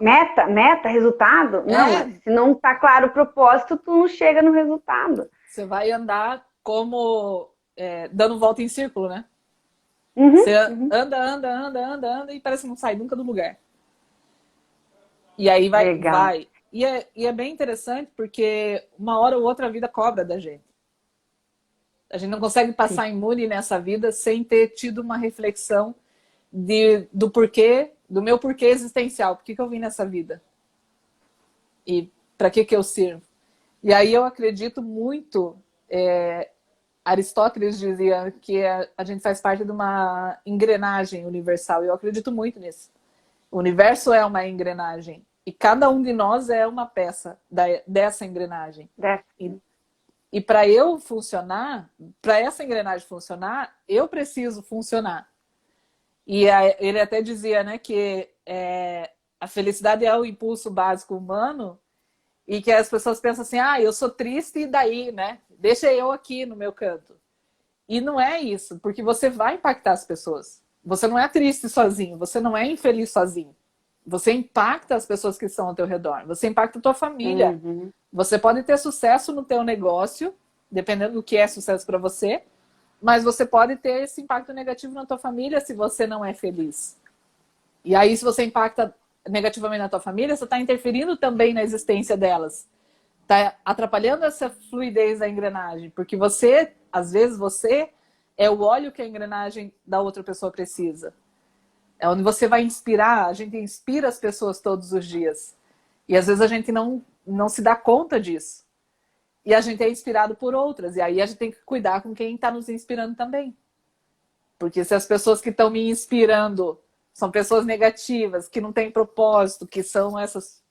Meta, resultado? Não, se não tá claro o propósito, tu não chega no resultado. Você vai andar como dando volta em círculo, né? Você anda e parece que não sai nunca do lugar. E aí vai. E é bem interessante porque uma hora ou outra a vida cobra da gente. A gente não consegue passar imune nessa vida sem ter tido uma reflexão do porquê, do meu porquê existencial. Por que eu vim nessa vida? E para que eu sirvo? E aí eu acredito muito, Aristóteles dizia que a gente faz parte de uma engrenagem universal, e eu acredito muito nisso. O universo é uma engrenagem, e cada um de nós é uma peça dessa engrenagem. E para eu funcionar, para essa engrenagem funcionar, eu preciso funcionar. E ele até dizia, né, que a felicidade é o impulso básico humano, e que as pessoas pensam assim, eu sou triste e daí, né? Deixa eu aqui no meu canto. E não é isso, porque você vai impactar as pessoas. Você não é triste sozinho, você não é infeliz sozinho. Você impacta as pessoas que estão ao teu redor, você impacta a tua família. Uhum. Você pode ter sucesso no teu negócio, dependendo do que é sucesso para você, mas você pode ter esse impacto negativo na tua família se você não é feliz. E aí, se você impacta negativamente na tua família, você está interferindo também na existência delas. Está atrapalhando essa fluidez da engrenagem, porque você, às vezes, você é o óleo que a engrenagem da outra pessoa precisa. É onde você vai inspirar, a gente inspira as pessoas todos os dias. E às vezes a gente não se dá conta disso. E a gente é inspirado por outras. E aí a gente tem que cuidar com quem está nos inspirando também. Porque se as pessoas que estão me inspirando são pessoas negativas, que não têm propósito, que são essas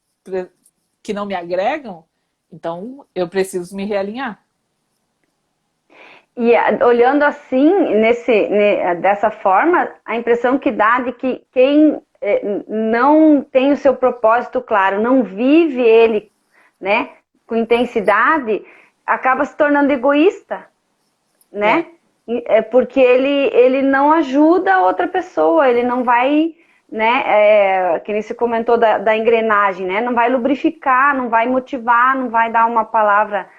que não me agregam, então eu preciso me realinhar. E olhando assim, dessa forma, a impressão que dá de que quem não tem o seu propósito claro, não vive ele, né, com intensidade, acaba se tornando egoísta, né? Porque ele não ajuda a outra pessoa, ele não vai, né, que nem se comentou da engrenagem, né? Não vai lubrificar, não vai motivar, não vai dar uma palavra,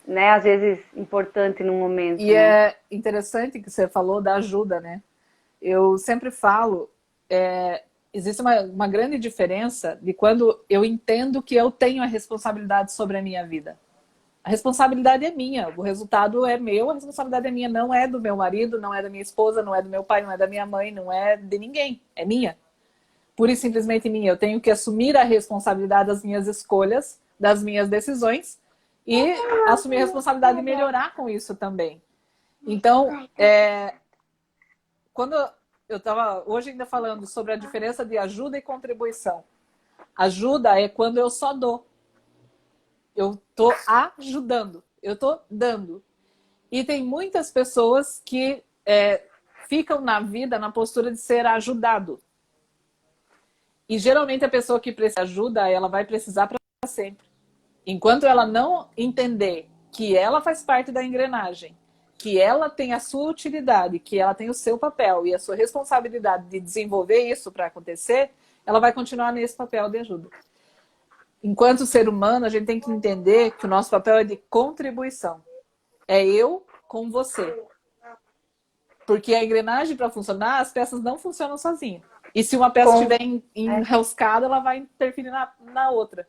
né, às vezes importante no momento. E né? é interessante que você falou da ajuda, né? Eu sempre falo, existe uma grande diferença de quando eu entendo que eu tenho a responsabilidade sobre a minha vida. A responsabilidade é minha, o resultado é meu, a responsabilidade é minha, não é do meu marido, não é da minha esposa, não é do meu pai, não é da minha mãe, não é de ninguém, é minha. Pura e simplesmente minha. Eu tenho que assumir a responsabilidade das minhas escolhas, das minhas decisões e assumir a responsabilidade de melhorar com isso também. Então, quando eu estava hoje ainda falando sobre a diferença de ajuda e contribuição. Ajuda é quando eu só dou. Eu tô ajudando, eu tô dando. E tem muitas pessoas que ficam na vida na postura de ser ajudado. E geralmente a pessoa que precisa de ajuda, ela vai precisar para sempre. Enquanto ela não entender que ela faz parte da engrenagem, que ela tem a sua utilidade, que ela tem o seu papel e a sua responsabilidade de desenvolver isso para acontecer, ela vai continuar nesse papel de ajuda. Enquanto ser humano, a gente tem que entender que o nosso papel é de contribuição. É eu com você. Porque a engrenagem, para funcionar, as peças não funcionam sozinhas. E se uma peça estiver enroscada, ela vai interferir na outra.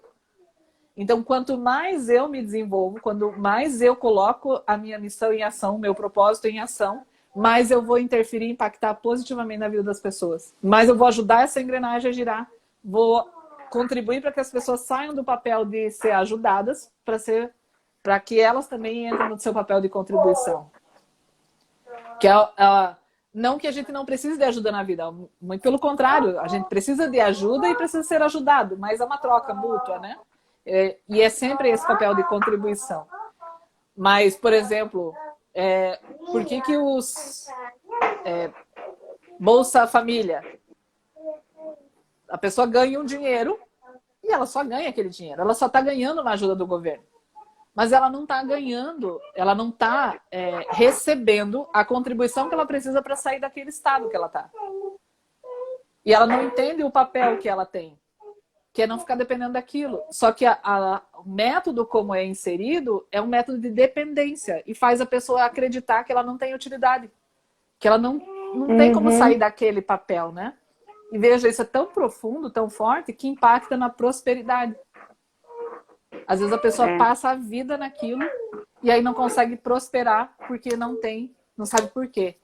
Então, quanto mais eu me desenvolvo, quanto mais eu coloco a minha missão em ação, o meu propósito em ação, mais eu vou interferir e impactar positivamente na vida das pessoas. Mais eu vou ajudar essa engrenagem a girar, vou contribuir para que as pessoas saiam do papel de ser ajudadas para que elas também entrem no seu papel de contribuição. Que não que a gente não precise de ajuda na vida, muito pelo contrário, a gente precisa de ajuda e precisa ser ajudado, mas é uma troca mútua, né? E é sempre esse papel de contribuição. Mas, por exemplo, por que os Bolsa Família? A pessoa ganha um dinheiro e ela só ganha aquele dinheiro. Ela só está ganhando uma ajuda do governo. Mas ela não está ganhando, ela não está recebendo a contribuição que ela precisa para sair daquele estado que ela está. E ela não entende o papel que ela tem, que é não ficar dependendo daquilo. Só que o método como é inserido é um método de dependência e faz a pessoa acreditar que ela não tem utilidade, que ela não tem como sair daquele papel, né? E veja, isso é tão profundo, tão forte, que impacta na prosperidade. Às vezes a pessoa passa a vida naquilo e aí não consegue prosperar porque não sabe por quê.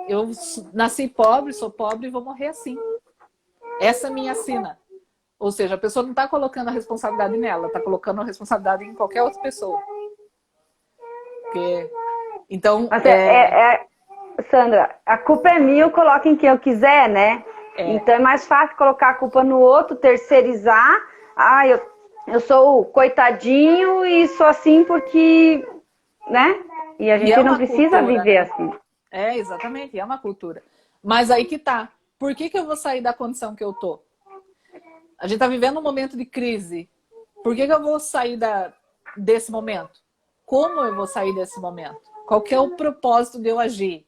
Eu nasci pobre, sou pobre e vou morrer assim. Essa é a minha sina. Ou seja, a pessoa não está colocando a responsabilidade nela, está colocando a responsabilidade em qualquer outra pessoa. Porque... Então, Mas Sandra, a culpa é minha, eu coloco em quem eu quiser, né? Então é mais fácil colocar a culpa no outro, terceirizar. Ah, eu sou o coitadinho e sou assim porque, né? E a gente não precisa cultura, viver, né? Assim. Exatamente, é uma cultura. Mas aí que tá. Por que eu vou sair da condição que eu tô? A gente tá vivendo um momento de crise. Por que eu vou sair desse momento? Como eu vou sair desse momento? Qual que é o propósito de eu agir?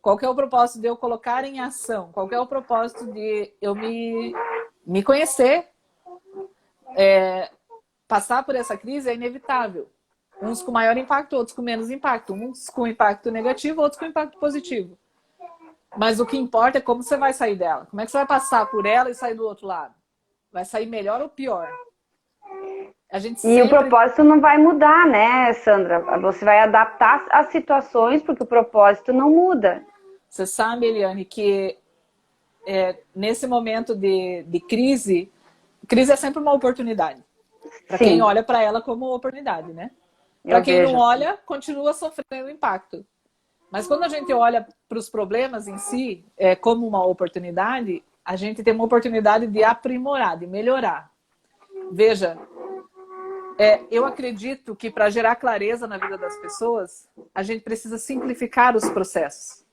Qual que é o propósito de eu colocar em ação? Qual que é o propósito de eu me conhecer? Passar por essa crise é inevitável. Uns com maior impacto, outros com menos impacto. Uns com impacto negativo, outros com impacto positivo. Mas o que importa é como você vai sair dela. Como é que você vai passar por ela e sair do outro lado? Vai sair melhor ou pior? E o propósito não vai mudar, né, Sandra? Você vai adaptar as situações porque o propósito não muda. Você sabe, Eliane, que nesse momento de crise é sempre uma oportunidade. Para quem olha para ela como oportunidade, né? Para quem não olha, continua sofrendo impacto. Mas quando a gente olha para os problemas em si como uma oportunidade, a gente tem uma oportunidade de aprimorar, de melhorar. Veja, eu acredito que para gerar clareza na vida das pessoas, a gente precisa simplificar os processos.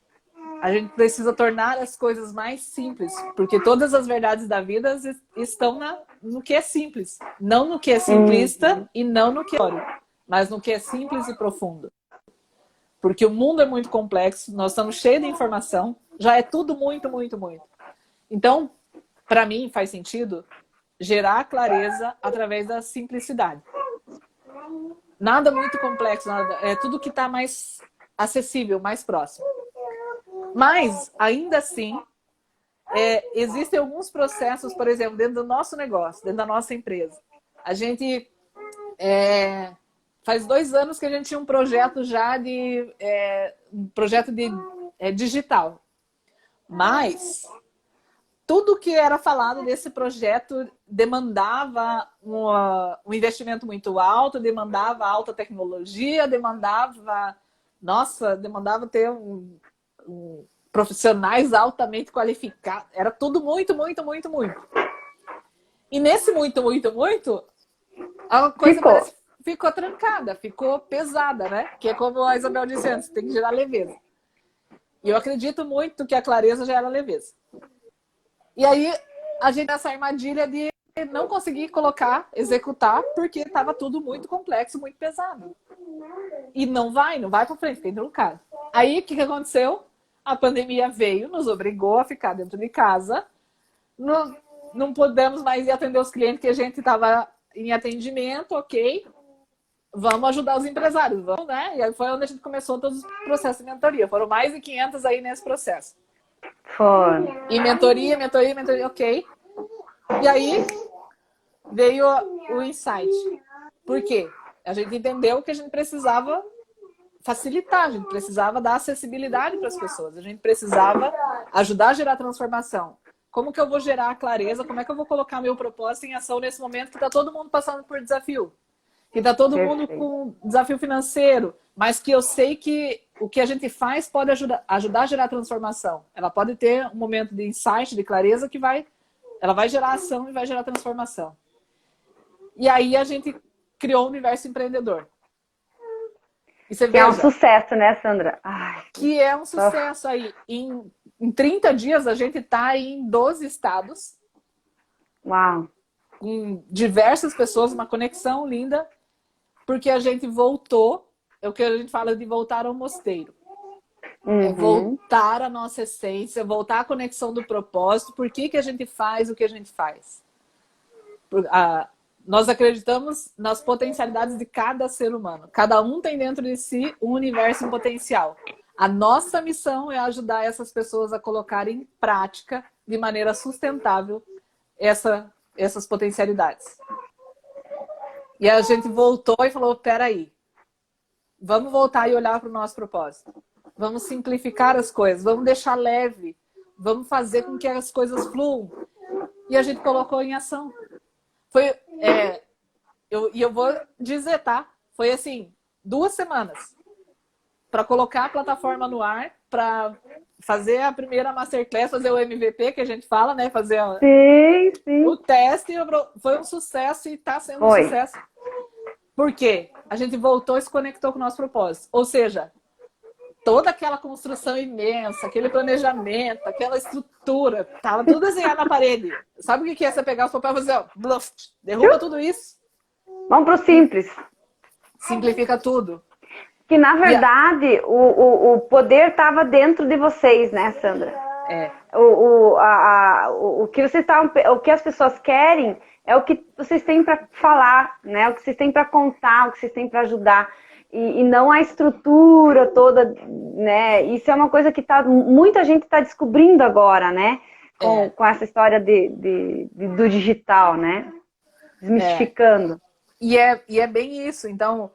A gente precisa tornar as coisas mais simples, porque todas as verdades da vida estão no que é simples. Não no que é simplista e não no que é teórico, mas no que é simples e profundo. Porque o mundo é muito complexo, nós estamos cheios de informação, já é tudo muito, muito, muito. Então, para mim, faz sentido gerar clareza através da simplicidade. Nada muito complexo, é tudo que está mais acessível, mais próximo. Mas, ainda assim, existem alguns processos, por exemplo, dentro do nosso negócio, dentro da nossa empresa. A gente... faz 2 anos que a gente tinha um projeto já de... um projeto de digital. Mas... tudo que era falado desse projeto demandava um investimento muito alto, demandava alta tecnologia, demandava ter profissionais altamente qualificados. Era tudo muito, muito, muito, muito. E nesse muito, muito, muito, a coisa ficou trancada, ficou pesada, né? Que é como a Isabel disse antes, tem que gerar leveza. E eu acredito muito que a clareza gera leveza. E aí, a gente nessa armadilha de não conseguir executar, porque estava tudo muito complexo, muito pesado. E não vai para frente, fica truncado. Aí, o que aconteceu? A pandemia veio, nos obrigou a ficar dentro de casa. Não pudemos mais ir atender os clientes que a gente estava em atendimento, ok. Vamos ajudar os empresários, vamos, né? E aí foi onde a gente começou todos os processos de mentoria. Foram mais de 500 aí nesse processo. E mentoria, ok. E aí veio o insight. Por quê? A gente entendeu que a gente precisava facilitar, a gente precisava dar acessibilidade para as pessoas, a gente precisava ajudar a gerar transformação. Como que eu vou gerar clareza? Como é que eu vou colocar meu propósito em ação nesse momento que está todo mundo passando por desafio? Que está todo mundo com desafio financeiro, mas que eu sei que o que a gente faz pode ajudar a gerar transformação. Ela pode ter um momento de insight, de clareza, que ela vai gerar ação e vai gerar transformação. E aí a gente criou o Universo Empreendedor. E você veja, é um sucesso, né, Sandra? Que é um sucesso aí. Em 30 dias a gente está em 12 estados. Uau! Com diversas pessoas, uma conexão linda. Porque a gente voltou, é o que a gente fala de voltar ao mosteiro. É voltar à nossa essência, voltar à conexão do propósito. Por que a gente faz o que a gente faz? Nós acreditamos nas potencialidades de cada ser humano. Cada um tem dentro de si um universo em potencial. A nossa missão é ajudar essas pessoas a colocar em prática, de maneira sustentável, essas potencialidades. E a gente voltou e falou, peraí, vamos voltar e olhar para o nosso propósito. Vamos simplificar as coisas, vamos deixar leve, vamos fazer com que as coisas fluam. E a gente colocou em ação. Foi, e eu vou dizer, tá? Foi assim, 2 semanas para colocar a plataforma no ar, para fazer a primeira masterclass, fazer o MVP, que a gente fala, né? Fazer Sim, sim. o teste. Foi um sucesso e está sendo um sucesso. Por quê? A gente voltou e se conectou com o nosso propósito. Ou seja, toda aquela construção imensa, aquele planejamento, aquela estrutura, tava tudo desenhado na parede. Sabe o que é você pegar o papel e fazer, ó, bluff, derruba tudo isso. Vamos pro simples. Simplifica tudo. Que, na verdade, o poder estava dentro de vocês, né, Sandra? O que vocês estavam, o que as pessoas querem é o que vocês têm para falar, né? O que vocês têm para contar, o que vocês têm para ajudar. E não a estrutura toda, né? Isso é uma coisa que muita gente está descobrindo agora, né? Com essa história do digital, né? Desmistificando. E é bem isso. Então,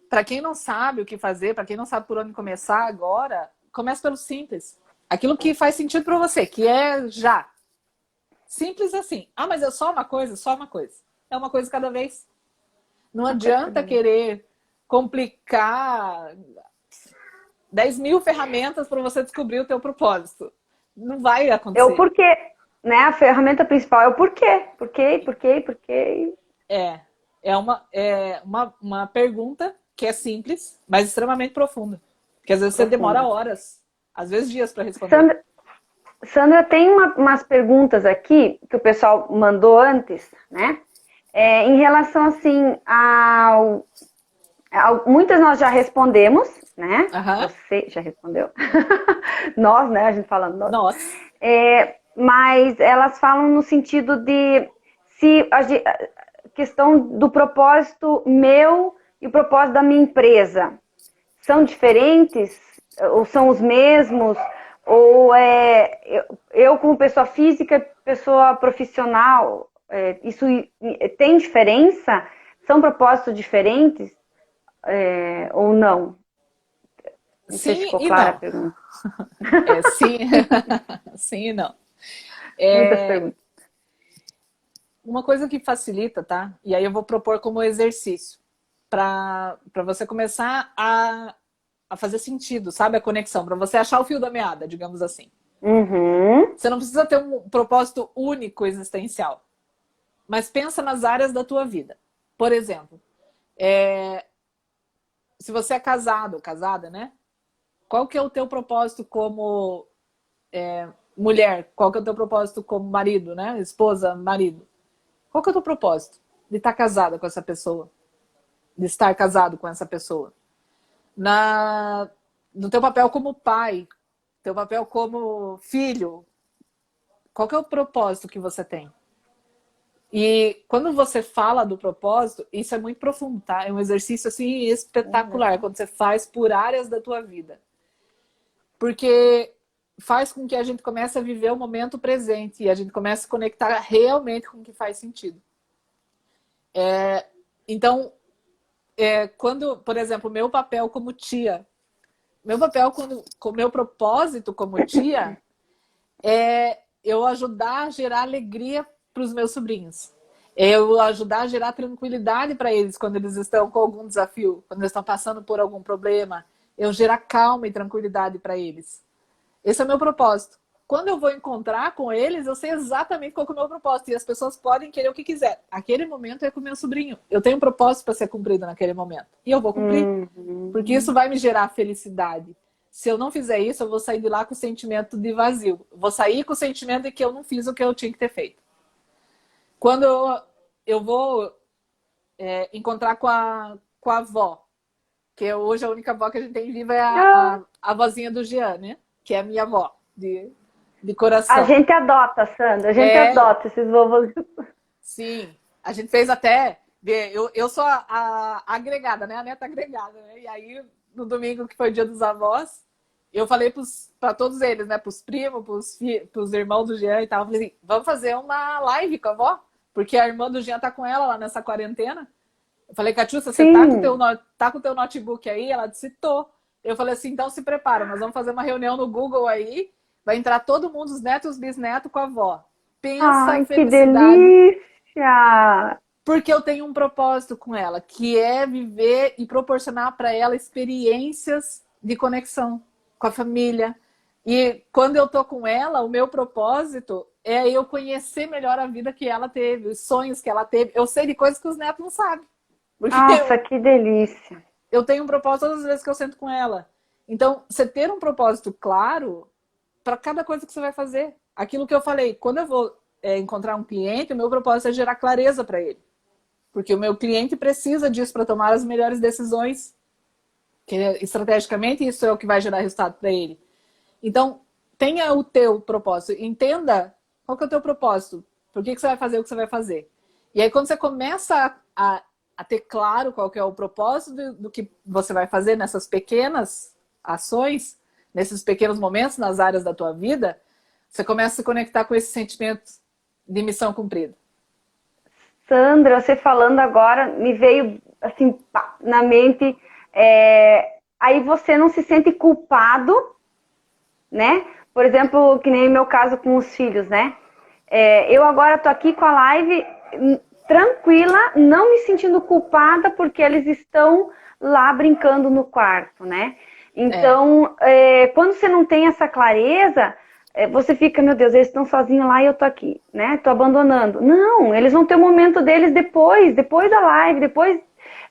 para quem não sabe o que fazer, para quem não sabe por onde começar agora, comece pelo simples. Aquilo que faz sentido para você, que é já. Simples assim. Ah, mas é só uma coisa? Só uma coisa. É uma coisa cada vez. Não adianta querer complicar 10.000 ferramentas para você descobrir o teu propósito. Não vai acontecer. É o porquê, né? A ferramenta principal é o porquê. Porquê. É uma pergunta que é simples, mas extremamente profunda. Porque às vezes você demora horas, às vezes dias para responder. Sandra, tem umas perguntas aqui que o pessoal mandou antes, né? Em relação, assim, muitas nós já respondemos, né? Você já respondeu. Nós, né? A gente falando nós. Mas elas falam no sentido de se a questão do propósito meu e o propósito da minha empresa são diferentes? Ou são os mesmos? Ou eu como pessoa física, pessoa profissional, isso tem diferença? São propósitos diferentes? Ou não? Não sei se ficou clara a pergunta. Sim. Sim e não. Muitas perguntas. Uma coisa que facilita, tá? E aí eu vou propor como exercício para você começar a fazer sentido, sabe? A conexão, para você achar o fio da meada, digamos assim. Você não precisa ter um propósito único existencial, mas pensa nas áreas da tua vida. Por exemplo, se você é casado, casada, né? Qual que é o teu propósito como mulher? Qual que é o teu propósito como marido, né? Esposa, marido. Qual que é o teu propósito? De estar casada com essa pessoa. De estar casado com essa pessoa. No teu papel como pai, teu papel como filho, qual que é o propósito que você tem? E quando você fala do propósito, isso é muito profundo, tá? É um exercício assim espetacular quando você faz por áreas da tua vida. Porque faz com que a gente comece a viver o momento presente e a gente comece a se conectar realmente com o que faz sentido. Então, quando, por exemplo, meu papel como tia, meu propósito como tia é eu ajudar a gerar alegria para os meus sobrinhos. Eu ajudar a gerar tranquilidade para eles quando eles estão com algum desafio, quando eles estão passando por algum problema. Eu gerar calma e tranquilidade para eles. Esse é o meu propósito. Quando eu vou encontrar com eles, eu sei exatamente qual é o meu propósito. E as pessoas podem querer o que quiser. Aquele momento é com o meu sobrinho. Eu tenho um propósito para ser cumprido naquele momento. E eu vou cumprir. Porque isso vai me gerar felicidade. Se eu não fizer isso, eu vou sair de lá com o sentimento de vazio. Vou sair com o sentimento de que eu não fiz o que eu tinha que ter feito. Quando eu vou encontrar com a avó, que hoje a única avó que a gente tem viva é a avózinha do Jean, né? Que é a minha avó, de coração. A gente adota, Sandra, a gente adota esses vovôs. Sim, a gente fez até... Eu sou a agregada, né? A neta agregada, né? E aí, no domingo, que foi o dia dos avós, eu falei para todos eles, né? Para os primos, para os irmãos do Jean e tal. Eu falei assim, vamos fazer uma live com a avó? Porque a irmã do Jean tá com ela lá nessa quarentena. Eu falei, Catiúcia, você tá com o teu notebook aí? Ela disse, tô. Eu falei assim, então se prepara, nós vamos fazer uma reunião no Google aí, vai entrar todo mundo, os netos e os bisnetos com a avó. Pensa em felicidade. Que delícia! Porque eu tenho um propósito com ela, que é viver e proporcionar para ela experiências de conexão com a família. E quando eu tô com ela, o meu propósito é eu conhecer melhor a vida que ela teve, os sonhos que ela teve. Eu sei de coisas que os netos não sabem. Porque Nossa, que delícia. eu tenho um propósito todas as vezes que eu sento com ela. Então, você ter um propósito claro para cada coisa que você vai fazer. Aquilo que eu falei, quando eu vou encontrar um cliente, o meu propósito é gerar clareza para ele. Porque o meu cliente precisa disso para tomar as melhores decisões. Que estrategicamente isso é o que vai gerar resultado para ele. Então, tenha o teu propósito. Entenda qual que é o teu propósito. Por que você vai fazer o que você vai fazer. E aí, quando você começa a ter claro qual que é o propósito do que você vai fazer nessas pequenas ações, nesses pequenos momentos, nas áreas da tua vida, você começa a se conectar com esse sentimento de missão cumprida. Sandra, você falando agora, me veio assim pá, na mente, aí você não se sente culpado, né? Por exemplo, que nem meu caso com os filhos, né? Eu agora tô aqui com a live tranquila, não me sentindo culpada porque eles estão lá brincando no quarto, né? Então, quando você não tem essa clareza, você fica, meu Deus, eles estão sozinhos lá e eu tô aqui, né? Tô abandonando. Não, eles vão ter o momento deles depois da live, depois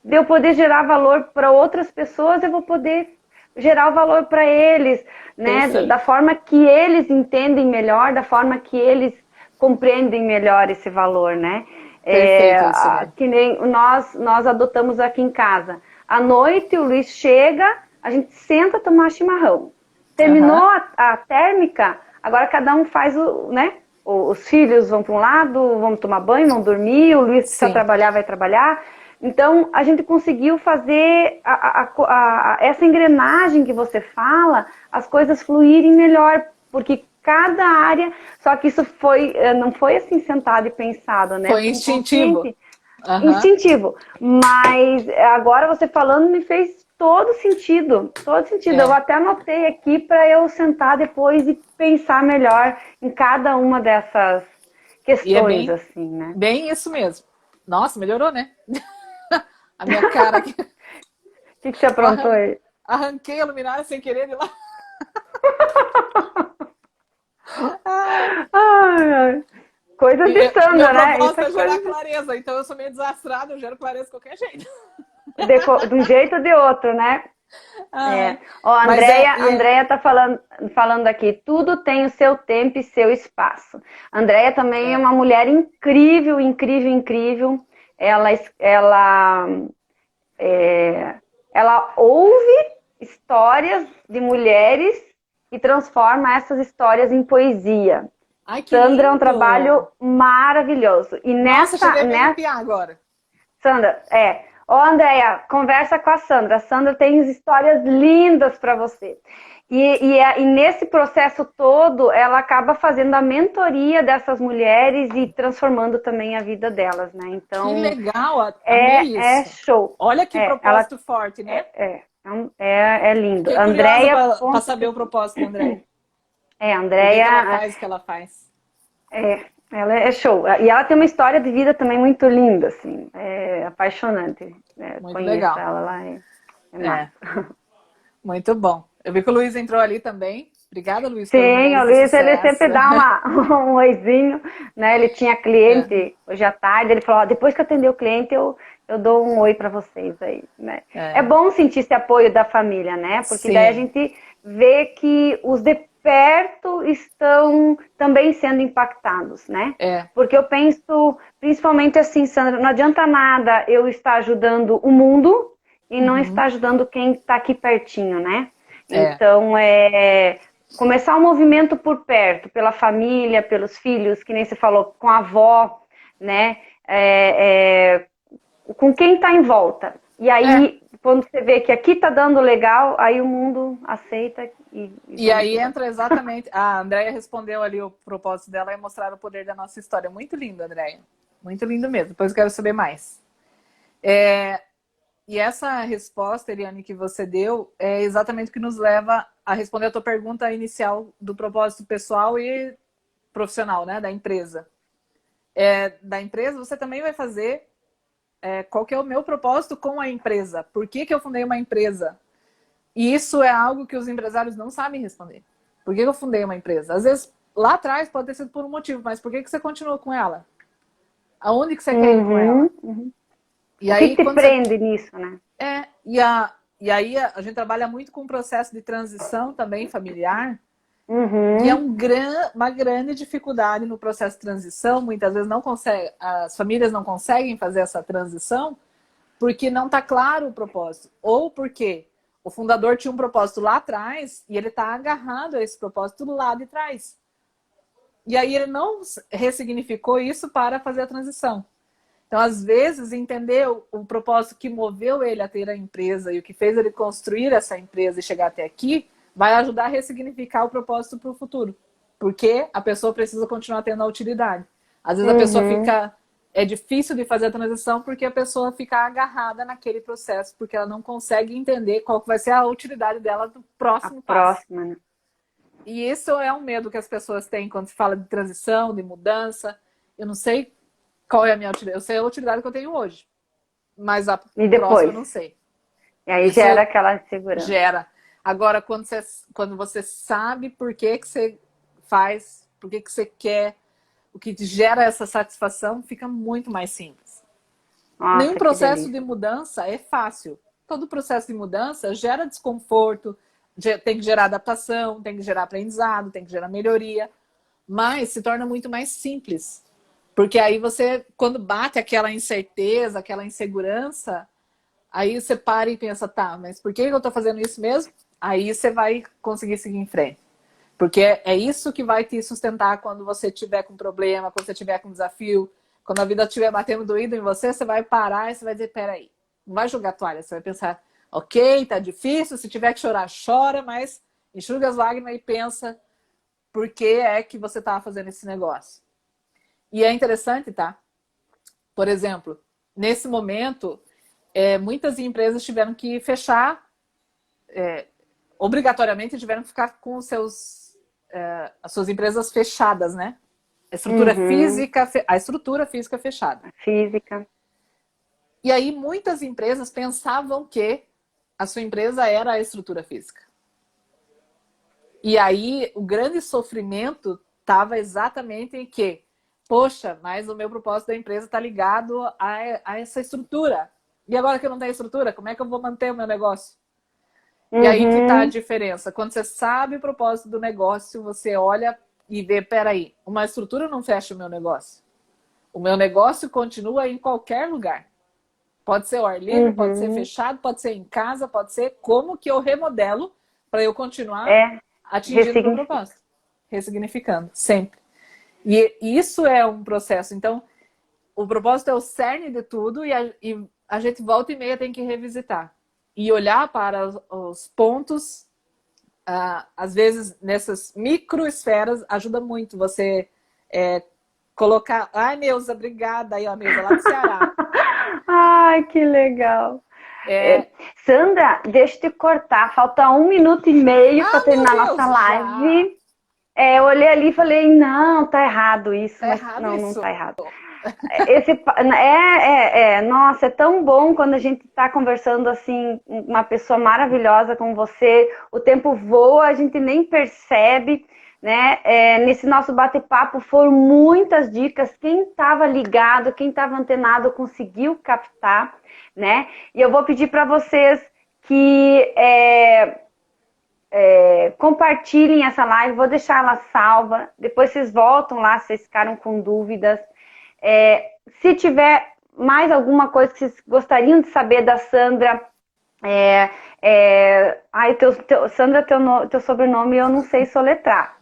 de eu poder gerar valor para outras pessoas, eu vou poder gerar o valor para eles, né? Da forma que eles entendem melhor, da forma que eles compreendem melhor esse valor, né? Que nem nós adotamos aqui em casa. À noite o Luiz chega, a gente senta tomar chimarrão. Terminou a térmica, agora cada um faz né? Os filhos vão para um lado, vão tomar banho, vão dormir, o Luiz precisa trabalhar, vai trabalhar. Então, a gente conseguiu fazer essa engrenagem que você fala, as coisas fluírem melhor, porque cada área, só que isso não foi assim sentado e pensado, né? Foi instintivo. Instintivo. Mas agora você falando me fez todo sentido. Eu até anotei aqui para eu sentar depois e pensar melhor em cada uma dessas questões, assim, né? Bem isso mesmo. Nossa, melhorou, né? A minha cara aqui. O que você aprontou aí? Arranquei a luminária sem querer de lá. Coisa de Sandra, né? Meu propósito é gerar clareza, então eu sou meio desastrada, eu gero clareza de qualquer jeito. De um jeito ou de outro, né? A Andréia tá falando aqui, tudo tem o seu tempo e seu espaço. A Andréia também é uma mulher incrível, incrível, incrível. Ela ouve histórias de mulheres e transforma essas histórias em poesia. Ai, que Sandra, lindo. é um trabalho maravilhoso. E Nossa, cheguei a me arrepiar agora. Sandra, Andréia, conversa com a Sandra. A Sandra tem histórias lindas para você. E nesse processo todo, ela acaba fazendo a mentoria dessas mulheres e transformando também a vida delas, né? Então, que legal, isso. É show. Olha que propósito forte, né? É lindo. Fiquei curiosa para saber o propósito da Andréia. Andréia... Por que ela faz o que ela faz? Ela é show. E ela tem uma história de vida também muito linda, assim. É apaixonante. Muito legal. Ela lá é massa. Muito bom. Eu vi que o Luiz entrou ali também. Obrigada, Luiz. Sim, o Luiz, ele sempre dá um oizinho, né? Ele tinha cliente hoje à tarde, ele falou, depois que eu atender o cliente, eu dou um oi para vocês aí, né? É bom sentir esse apoio da família, né? Porque daí a gente vê que os de perto estão também sendo impactados, né? Porque eu penso, principalmente assim, Sandra, não adianta nada eu estar ajudando o mundo e não estar ajudando quem está aqui pertinho, né? Então, começar um movimento por perto, pela família, pelos filhos, que nem você falou, com a avó, né? Com quem está em volta. E aí, quando você vê que aqui está dando legal, aí o mundo aceita. E aí entra exatamente... A Andréia respondeu ali, o propósito dela é mostrar o poder da nossa história. Muito lindo, Andréia. Muito lindo mesmo. Depois eu quero saber mais. E essa resposta, Eliane, que você deu, é exatamente o que nos leva a responder a tua pergunta inicial do propósito pessoal e profissional, né, da empresa. Da empresa, você também vai fazer qual que é o meu propósito com a empresa? Por que eu fundei uma empresa? E isso é algo que os empresários não sabem responder. Por que eu fundei uma empresa? Às vezes, lá atrás pode ter sido por um motivo, mas por que você continua com ela? Aonde que você quer ir com ela? E O aí, que te quando prende nisso, né? e aí a gente trabalha muito com o processo de transição também familiar. E é uma grande dificuldade no processo de transição. Muitas vezes as famílias não conseguem fazer essa transição porque não está claro o propósito. Ou porque o fundador tinha um propósito lá atrás e ele está agarrado a esse propósito lá de trás. E aí ele não ressignificou isso para fazer a transição. Então, às vezes, entender o propósito que moveu ele a ter a empresa e o que fez ele construir essa empresa e chegar até aqui, vai ajudar a ressignificar o propósito para o futuro. Porque a pessoa precisa continuar tendo a utilidade. Às vezes a pessoa fica... É difícil de fazer a transição porque a pessoa fica agarrada naquele processo, porque ela não consegue entender qual vai ser a utilidade dela do próximo passo. Né? E isso é um medo que as pessoas têm quando se fala de transição, de mudança. Eu não sei qual é a minha utilidade. Eu sei a utilidade que eu tenho hoje. Mas a próxima eu não sei. E aí isso gera aquela insegurança. Gera. Agora, quando você sabe por que você faz, por que você quer, o que te gera essa satisfação, fica muito mais simples. Nossa, nenhum processo de mudança é fácil. Todo processo de mudança gera desconforto, tem que gerar adaptação, tem que gerar aprendizado, tem que gerar melhoria, mas se torna muito mais simples. Porque aí você, quando bate aquela incerteza, aquela insegurança, aí você para e pensa, tá, mas por que eu tô fazendo isso mesmo? Aí você vai conseguir seguir em frente. Porque é isso que vai te sustentar quando você tiver com problema, quando você tiver com desafio, quando a vida estiver batendo doído em você, você vai parar e você vai dizer, peraí, não vai jogar toalha, você vai pensar, ok, tá difícil, se tiver que chorar, chora, mas enxuga as lágrimas e pensa por que é que você tá fazendo esse negócio. E é interessante, tá? Por exemplo, nesse momento, muitas empresas tiveram que fechar, obrigatoriamente tiveram que ficar com as suas empresas fechadas, né? A estrutura física fechada. Física. E aí muitas empresas pensavam que a sua empresa era a estrutura física. E aí o grande sofrimento estava exatamente em que, poxa, mas o meu propósito da empresa está ligado a essa estrutura. E agora que eu não tenho estrutura, como é que eu vou manter o meu negócio? E aí que está a diferença. Quando você sabe o propósito do negócio, você olha e vê, peraí, uma estrutura não fecha o meu negócio. O meu negócio continua em qualquer lugar. Pode ser ao ar livre, pode ser fechado, pode ser em casa, pode ser como que eu remodelo para eu continuar atingindo o meu propósito. Ressignificando, sempre. E isso é um processo. Então, o propósito é o cerne de tudo e a gente volta e meia tem que revisitar. E olhar para os pontos, às vezes nessas microesferas, ajuda muito você colocar... Ai, Neuza, obrigada. Aí, ó, Neuza, lá do Ceará. Ai, que legal. Sandra, deixa eu te cortar. Falta 1 minuto e meio para terminar nossa live. Eu olhei ali e falei, não, tá errado isso. Tá mas errado não, isso. não tá errado. Nossa, é tão bom quando a gente tá conversando assim, uma pessoa maravilhosa como você, o tempo voa, a gente nem percebe, né? Nesse nosso bate-papo foram muitas dicas, quem estava ligado, quem estava antenado conseguiu captar, né? E eu vou pedir para vocês que compartilhem essa live, vou deixar ela salva, depois vocês voltam lá se vocês ficaram com dúvidas. Se tiver mais alguma coisa que vocês gostariam de saber da Sandra, Sandra, teu sobrenome eu não sei soletrar.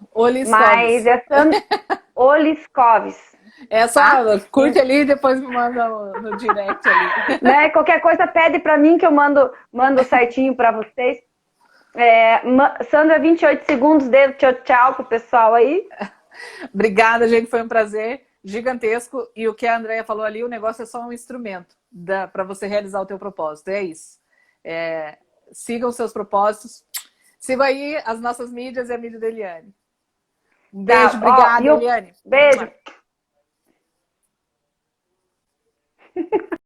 Mas é Sandra Oliscoves. Curte ali e depois me manda no direct ali. Né? Qualquer coisa pede para mim que eu mando certinho para vocês. Sandra, 28 segundos, dedo tchau pro pessoal aí. Obrigada, gente, foi um prazer gigantesco. E o que a Andrea falou ali, o negócio é só um instrumento para você realizar o teu propósito. É isso. Sigam os seus propósitos. Sigam aí as nossas mídias e a mídia da Eliane. Um beijo, obrigada, Eliane. Beijo.